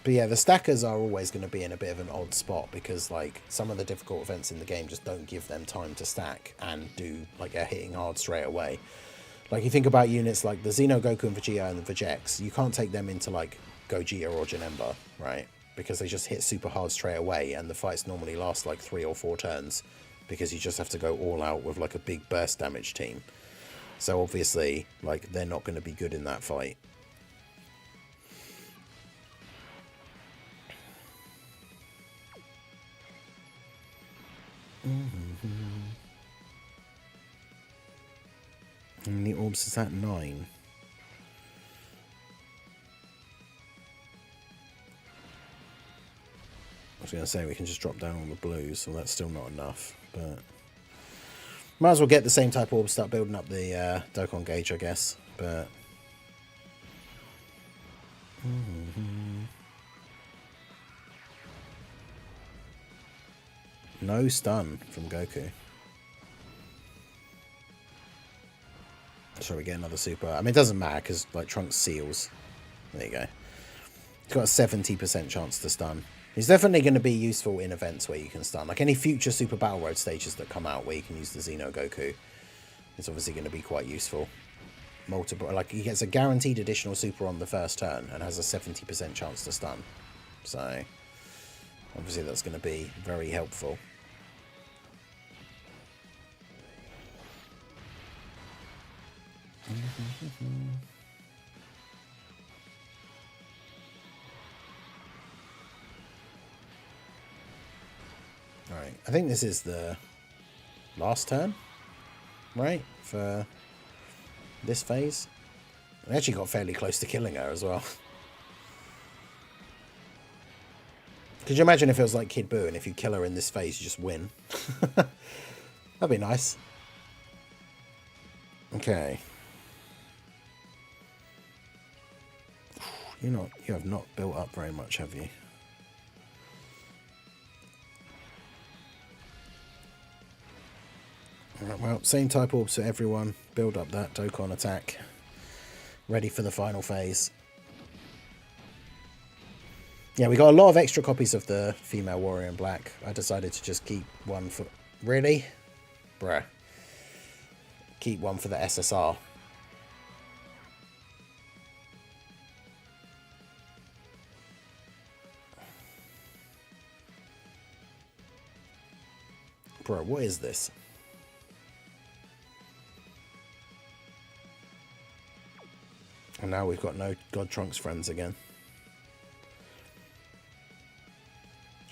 But yeah, the stackers are always going to be in a bit of an odd spot because like some of the difficult events in the game just don't give them time to stack and do like a hitting hard straight away. Like you think about units like the Xeno Goku and Vegeta and the Vegex, you can't take them into like Gogeta or Janemba, right? Because they just hit super hard straight away and the fights normally last like 3 or 4 turns because you just have to go all out with like a big burst damage team. So obviously like they're not going to be good in that fight. And the orbs is at 9. I was going to say we can just drop down all the blues, so that's still not enough. But might as well get the same type of orbs, start building up the Dokkan gauge, I guess. But no stun from Goku. So we get another super. I mean, it doesn't matter because like Trunks seals. There you go. He's got a 70% chance to stun. He's definitely going to be useful in events where you can stun. Like any future Super Battle Road stages that come out where you can use the Xeno Goku. It's obviously going to be quite useful. Multiple, like he gets a guaranteed additional super on the first turn and has a 70% chance to stun. So obviously that's going to be very helpful. Alright, I think this is the last turn, right, for this phase. I actually got fairly close to killing her as well. Could you imagine if it was like Kid Buu and if you kill her in this phase you just win? That'd be nice. Okay. You have not built up very much, have you? Alright, well, same type orbs for everyone. Build up that Dokkan attack. Ready for the final phase. Yeah, we got a lot of extra copies of the female warrior in black. I decided to just keep one for... Really? Bruh. Keep one for the SSR. Bro, what is this? And now we've got no God Trunks friends again.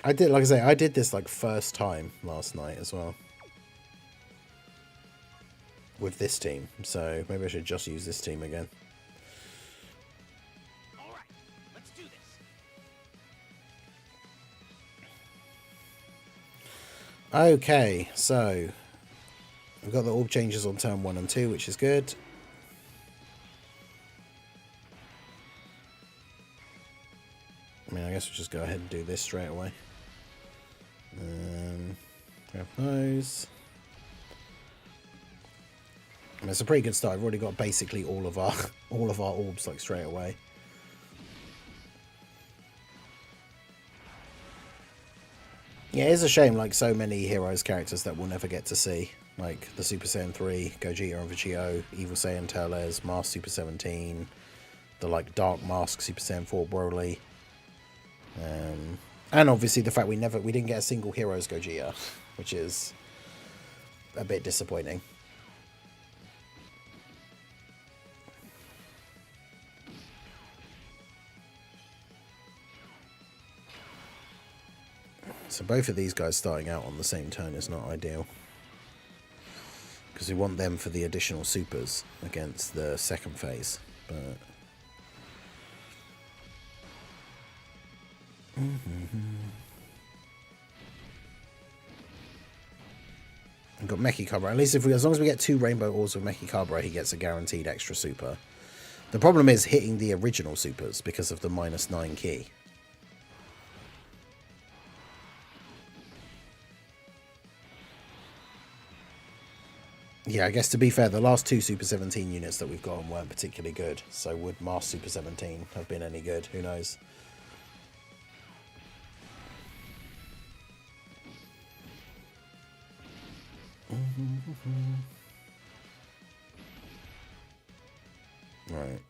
I did, like I say, I did this like first time last night as well. With this team. So maybe I should just use this team again. Alright, let's do this. Okay, so we've got the orb changes on turn 1 and 2, which is good. I mean, I guess we'll just go ahead and do this straight away. Grab those. I mean, it's a pretty good start. I've already got basically all of our orbs like straight away. Yeah, it's a shame, like, so many Heroes characters that we'll never get to see. Like, the Super Saiyan 3, Gogeta and Vegito, Evil Saiyan Teles, Mask Super 17, the, like, Dark Mask Super Saiyan 4 Broly. And obviously the fact we didn't get a single Heroes Gogeta, which is a bit disappointing. So both of these guys starting out on the same turn is not ideal. Because we want them for the additional supers against the second phase. But... We've got Mechikabra. At least as long as we get 2 Rainbow Orbs with Mechikabra, he gets a guaranteed extra super. The problem is hitting the original supers because of the -9 key. Yeah, I guess to be fair, the last 2 Super 17 units that we've gotten weren't particularly good. So would Mask Super 17 have been any good? Who knows? Right.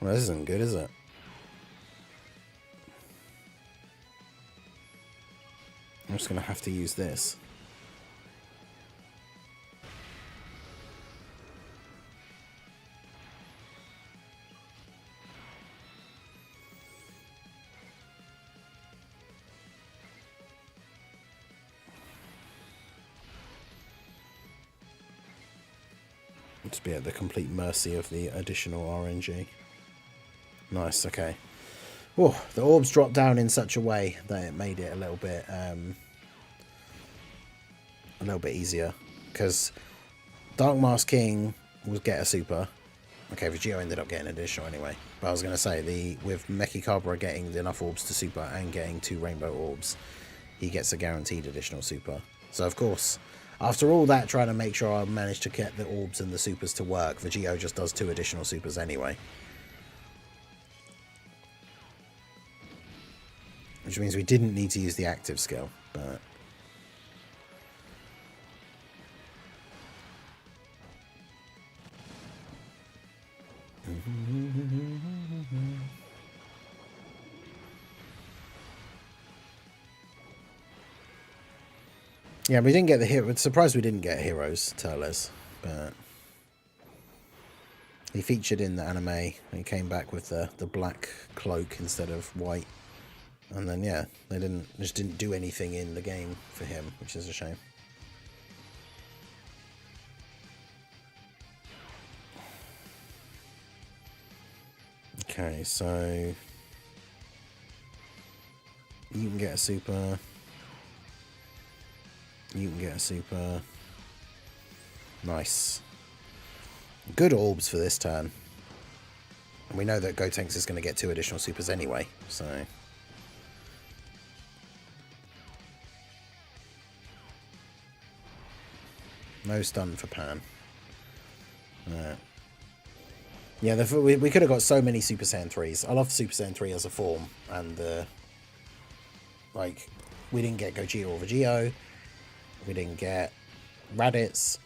Well, this isn't good, is it? I'm just going to have to use this. Just be at the complete mercy of the additional RNG. Nice, okay. Oh, the orbs dropped down in such a way that it made it a little bit easier. Because Dark Mask King will get a super. Okay, Vegito ended up getting additional anyway. But I was going to say, with Mechikabra getting enough orbs to super and getting 2 rainbow orbs, he gets a guaranteed additional super. So, of course, after all that, trying to make sure I managed to get the orbs and the supers to work, Vegito just does 2 additional supers anyway. Which means we didn't need to use the active skill, but... Yeah, we didn't get the hero. It's surprised we didn't get Heroes Turles, but he featured in the anime. He came back with the black cloak instead of white, and then yeah, they just didn't do anything in the game for him, which is a shame. Okay, so you can get a super. You can get a super. Nice. Good orbs for this turn. And we know that Gotenks is going to get 2 additional supers anyway, so... No stun for Pan. Yeah, we could have got so many Super Saiyan 3s. I love Super Saiyan 3 as a form, and like, we didn't get Gogeta or Vegito. We didn't get Raditz.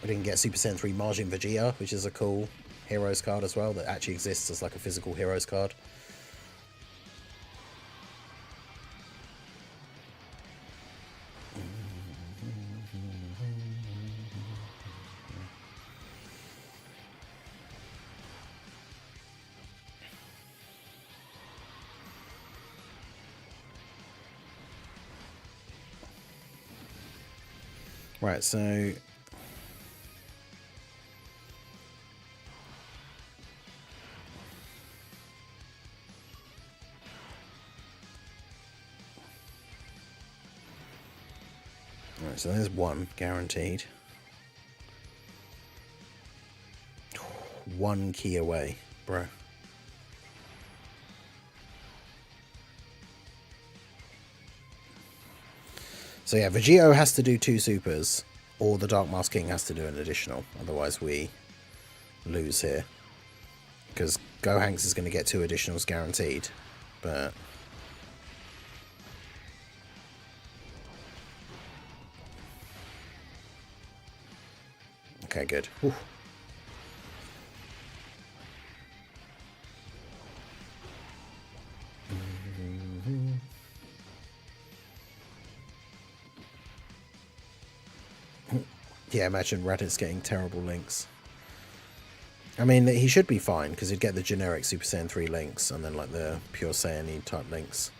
We didn't get Super Saiyan 3 Majin Vegeta, which is a cool Heroes card as well, that actually exists as like a physical Heroes card. Right, so there's 1 guaranteed. 1 key away, bro. So yeah, Vegito has to do 2 supers, or the Dark Mask King has to do an additional. Otherwise we lose here. Because Gohanks is going to get 2 additionals guaranteed. But... okay, good. Whew. Yeah, imagine Raditz getting terrible links. I mean, he should be fine, because he'd get the generic Super Saiyan 3 links, and then like the pure Saiyan type links.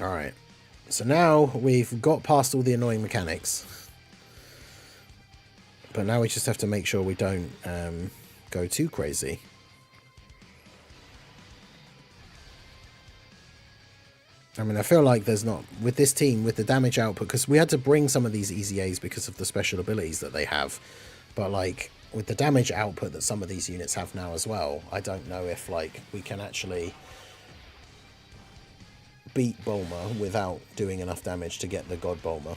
Alright, so now we've got past all the annoying mechanics. But now we just have to make sure we don't go too crazy. I mean, I feel like there's not, with this team, with the damage output, because we had to bring some of these EZA'S because of the special abilities that they have. But, like, with the damage output that some of these units have now as well, I don't know if, like, we can actually beat Bulma without doing enough damage to get the God Bulma.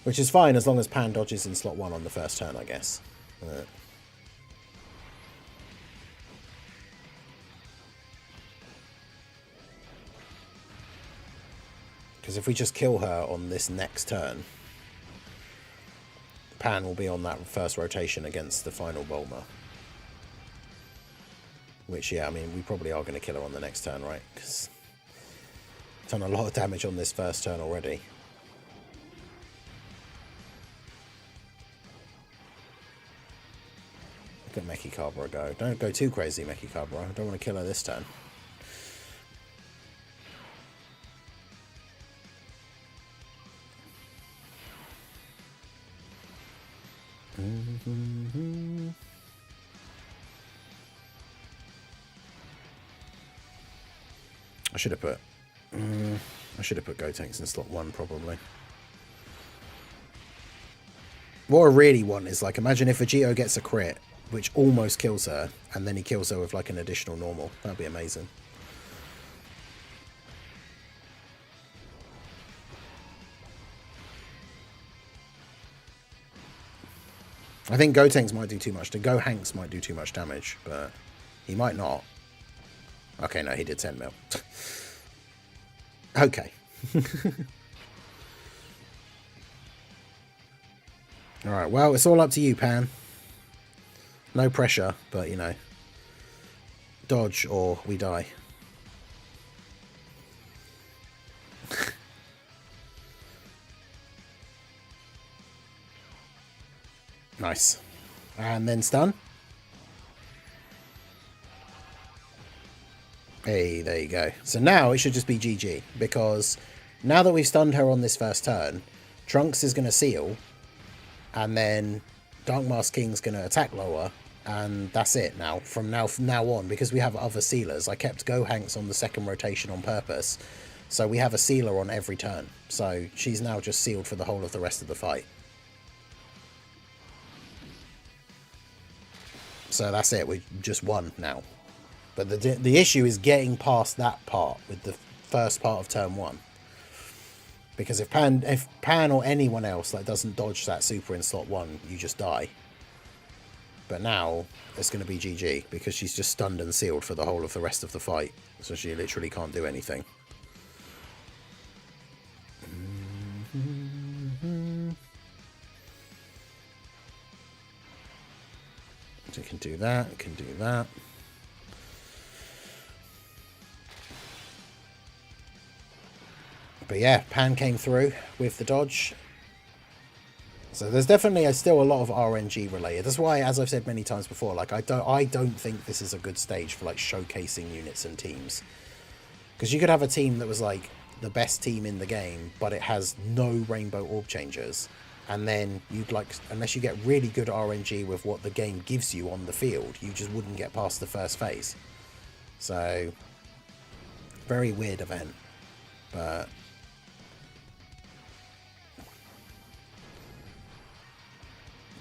Which is fine as long as Pan dodges in slot 1 on the first turn, I guess. Because if we just kill her on this next turn, Pan will be on that first rotation against the final Bulma. Which, yeah, I mean, we probably are going to kill her on the next turn, right? Because done a lot of damage on this first turn already. Look at Meki Cabra go. Don't go too crazy, Meki Cabra. I don't want to kill her this turn. I should have put Gotenks in slot 1 probably. What I really want is, like, imagine if Vegito gets a crit, which almost kills her, and then he kills her with, like, an additional normal. That'd be amazing. I think Gotenks might do too much. The Gohanks might do too much damage, but he might not. Okay, no, he did 10 mil. Okay. Alright, well, it's all up to you, Pan. No pressure, but, you know, dodge or we die. Nice. And then stun. Hey, there you go. So now it should just be GG, because now that we've stunned her on this first turn, Trunks is going to seal, and then Dark Mask King's going to attack lower, and that's it now, from now on, because we have other sealers. I kept Gohanks on the second rotation on purpose, so we have a sealer on every turn. So she's now just sealed for the whole of the rest of the fight. So that's it, we just won now. But the issue is getting past that part with the first part of turn 1. Because if Pan or anyone else, like, doesn't dodge that super in slot 1, you just die. But now it's going to be GG, because she's just stunned and sealed for the whole of the rest of the fight. So she literally can't do anything. So it can do that, it can do that. But yeah, Pan came through with the dodge. So there's definitely still a lot of RNG related. That's why, as I've said many times before, like, I don't think this is a good stage for, like, showcasing units and teams. Because you could have a team that was, like, the best team in the game, but it has no rainbow orb changers. And then you'd, like, unless you get really good RNG with what the game gives you on the field, you just wouldn't get past the first phase. So, very weird event.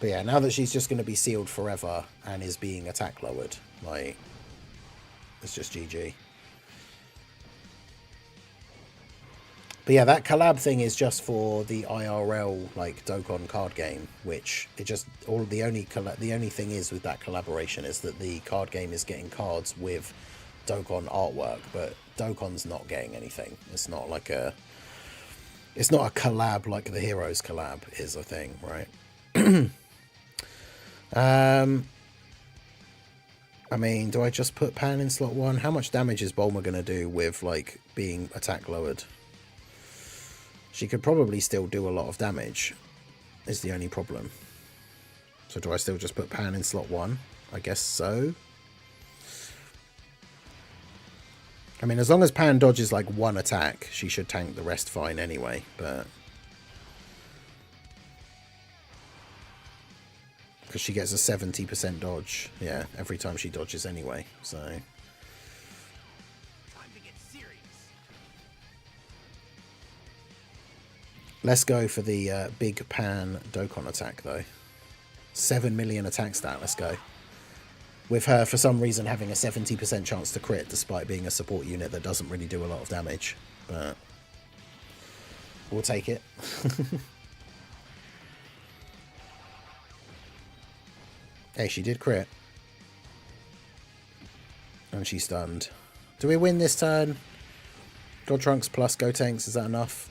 But yeah, now that she's just going to be sealed forever and is being attack lowered, like, it's just GG. But yeah, that collab thing is just for the IRL, like, Dokkan card game, which it just, the only thing is with that collaboration is that the card game is getting cards with Dokkan artwork, but Dokkan's not getting anything. It's not like it's not a collab like the Heroes collab is, I think, right? I mean, do I just put Pan in slot 1? How much damage is Bulma going to do with, like, being attack lowered? She could probably still do a lot of damage, is the only problem. So do I still just put Pan in slot 1? I guess so. I mean, as long as Pan dodges, like, 1 attack, she should tank the rest fine anyway, but because she gets a 70% dodge, yeah, every time she dodges anyway, so Let's go for the big pan Dokkan attack, though. 7 million attack stat, let's go. With her, for some reason, having a 70% chance to crit, despite being a support unit that doesn't really do a lot of damage. But we'll take it. Hey, she did crit. And she's stunned. Do we win this turn? God Trunks plus Gotenks, is that enough?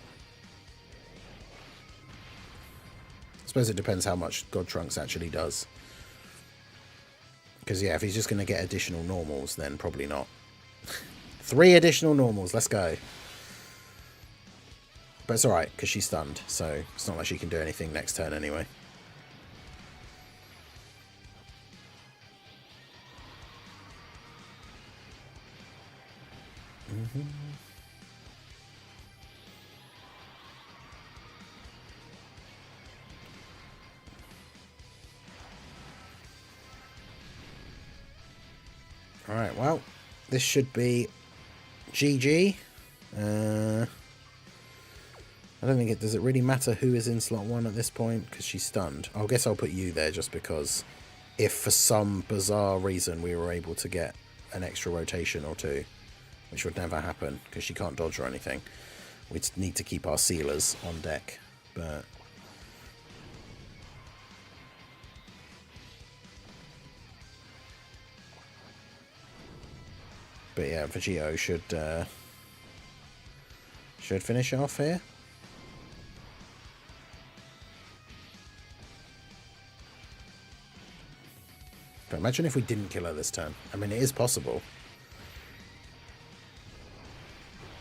I suppose it depends how much God Trunks actually does. Because, yeah, if he's just going to get additional normals, then probably not. 3 additional normals, let's go. But it's alright, because she's stunned, so it's not like she can do anything next turn anyway. Alright, well, this should be GG. I don't think it... Does it really matter who is in slot 1 at this point? Because she's stunned. I guess I'll put you there just because if for some bizarre reason we were able to get an extra rotation or 2, which would never happen because she can't dodge or anything, we'd need to keep our sealers on deck. But... yeah, Vegito should finish it off here. But imagine if we didn't kill her this turn. I mean, it is possible.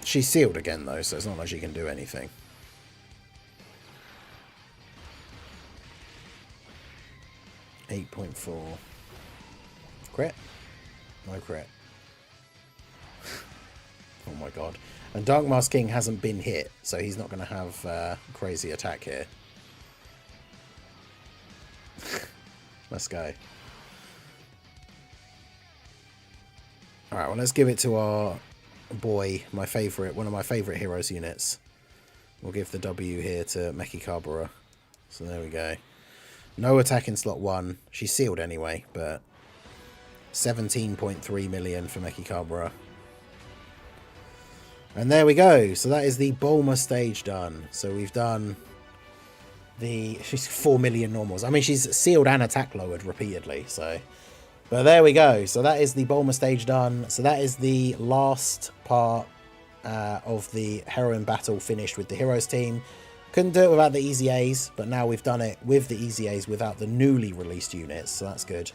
She's sealed again, though, so it's not like she can do anything. .4. Crit? No crit. Oh my god. And Dark Mask King hasn't been hit, so he's not going to have crazy attack here. Let's go. Alright, well, let's give it to our boy, one of my favourite heroes units. We'll give the W here to Mechikabura. So there we go. No attack in slot 1. She's sealed anyway, but 17.3 million for Mechikabura. And there we go. So that is the Bulma stage done. So we've done she's 4 million normals. I mean, she's sealed and attack lowered repeatedly. So, but there we go. So that is the Bulma stage done. So that is the last part of the heroine battle finished with the heroes team. Couldn't do it without the EZA'S, but now we've done it with the EZA'S without the newly released units. So that's good.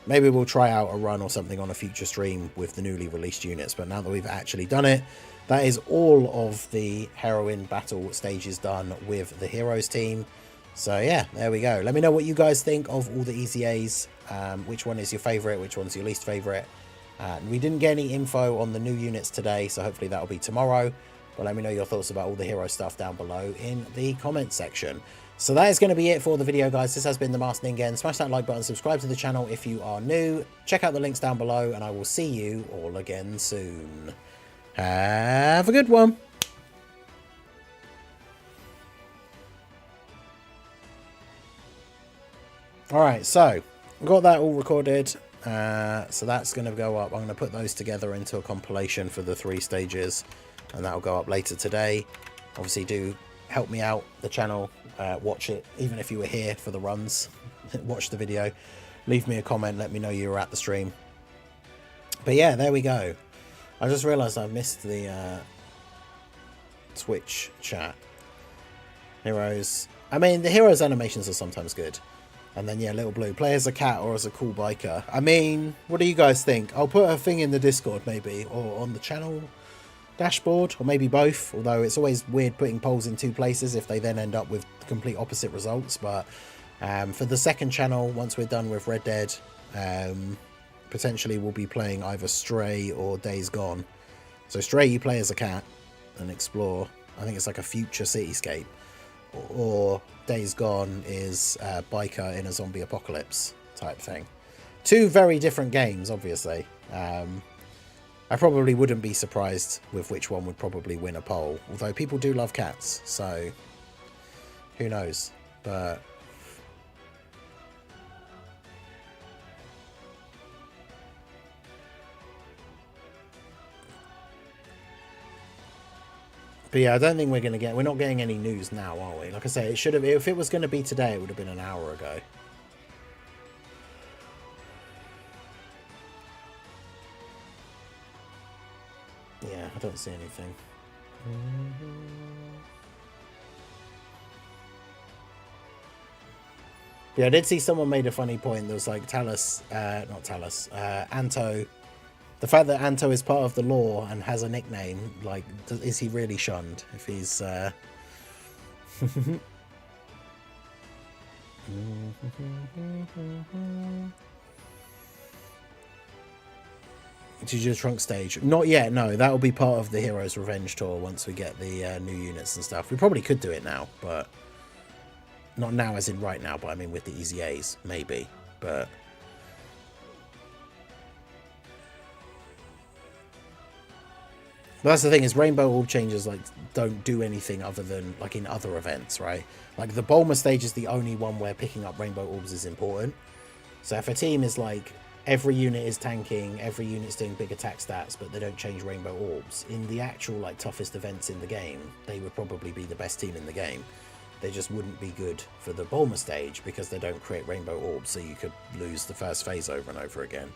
Maybe we'll try out a run or something on a future stream with the newly released units, but now that we've actually done it, that is all of the heroine battle stages done with the heroes team. So yeah, there we go. Let me know what you guys think of all the EZA'S. Which one is your favourite? Which one's your least favourite? We didn't get any info on the new units today, so hopefully that'll be tomorrow. But let me know your thoughts about all the hero stuff down below in the comment section. So that is going to be it for the video, guys. This has been the Masked Ningen. Smash that like button, subscribe to the channel if you are new. Check out the links down below, and I will see you all again soon. Have a good one. Alright, so got that all recorded. So that's going to go up. I'm going to put those together into a compilation for the 3 stages, and that'll go up later today. Obviously, do help me out, the channel. Watch it, even if you were here for the runs. Watch the video. Leave me a comment. Let me know you were at the stream. But yeah, there we go. I just realised I missed the Twitch chat. Heroes. I mean, the heroes animations are sometimes good. And then, yeah, Little Blue. Play as a cat or as a cool biker. I mean, what do you guys think? I'll put a thing in the Discord, maybe, or on the channel dashboard, or maybe both. Although it's always weird putting polls in 2 places if they then end up with complete opposite results. But for the second channel, once we're done with Red Dead, potentially we'll be playing either Stray or Days Gone. So Stray, you play as a cat and explore. I think it's like a future cityscape. Or Days Gone is a biker in a zombie apocalypse type thing. 2 very different games, obviously. I probably wouldn't be surprised with which one would probably win a poll. Although people do love cats, so who knows? But yeah, I don't think we're not getting any news now, are we? Like I say, it should have, if it was going to be today, it would have been an hour ago. Yeah, I don't see anything. Yeah, I did see someone made a funny point. There was like Anto. The fact that Anto is part of the law and has a nickname, like, is he really shunned if he's... TG Trunk stage. Not yet, no. That will be part of the Heroes Revenge Tour once we get the new units and stuff. We probably could do it now, but... Not now as in right now, but I mean with the EZA'S, maybe. But... But that's the thing, is Rainbow Orb changes like don't do anything other than like in other events, right? Like the Bulma stage is the only one where picking up Rainbow Orbs is important. So if a team is like every unit is tanking, every unit's doing big attack stats, but they don't change Rainbow Orbs, in the actual like toughest events in the game, they would probably be the best team in the game. They just wouldn't be good for the Bulma stage because they don't create Rainbow Orbs, so you could lose the first phase over and over again.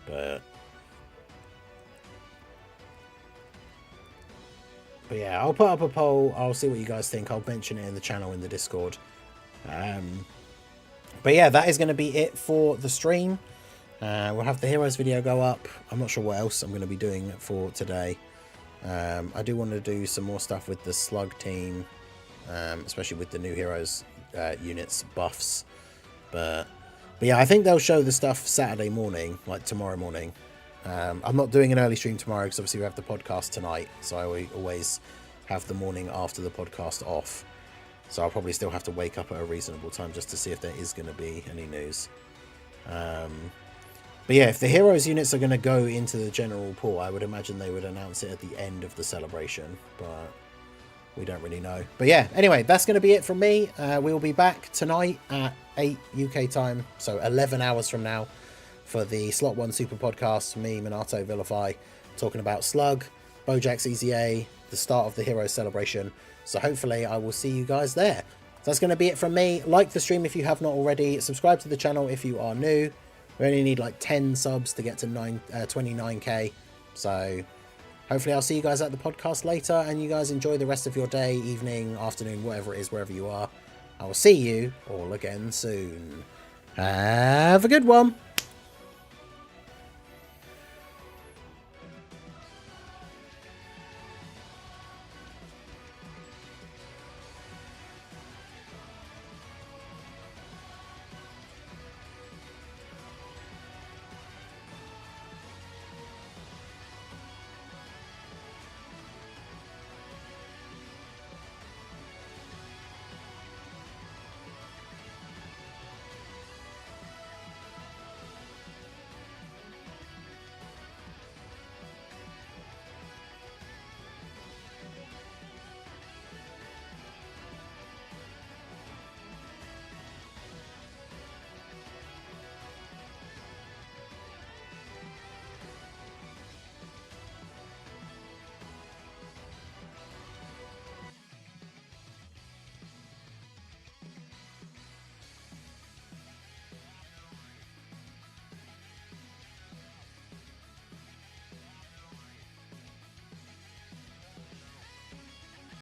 But yeah, I'll put up a poll. I'll see what you guys think. I'll mention it in the channel in the Discord. But yeah, that is going to be it for the stream. We'll have the Heroes video go up. I'm not sure what else I'm going to be doing for today. I do want to do some more stuff with the Slug team, especially with the new Heroes units buffs. But yeah, I think they'll show the stuff Saturday morning, like tomorrow morning. I'm not doing an early stream tomorrow because obviously we have the podcast tonight, so I always have the morning after the podcast off. So I'll probably still have to wake up at a reasonable time just to see if there is going to be any news. But yeah, if the Heroes units are going to go into the general pool, I would imagine they would announce it at the end of the celebration, but we don't really know. But yeah, anyway, that's going to be it from me. We'll be back tonight at 8 UK time, so 11 hours from now, for the Slot 1 Super Podcast, me, Minato, Vilify, talking about Slug, Bojack's EZA, the start of the Heroes celebration. So hopefully I will see you guys there. So that's going to be it from me. Like the stream if you have not already. Subscribe to the channel if you are new. We only need like 10 subs to get to 29k. So hopefully I'll see you guys at the podcast later, and you guys enjoy the rest of your day, evening, afternoon, whatever it is, wherever you are. I will see you all again soon. Have a good one.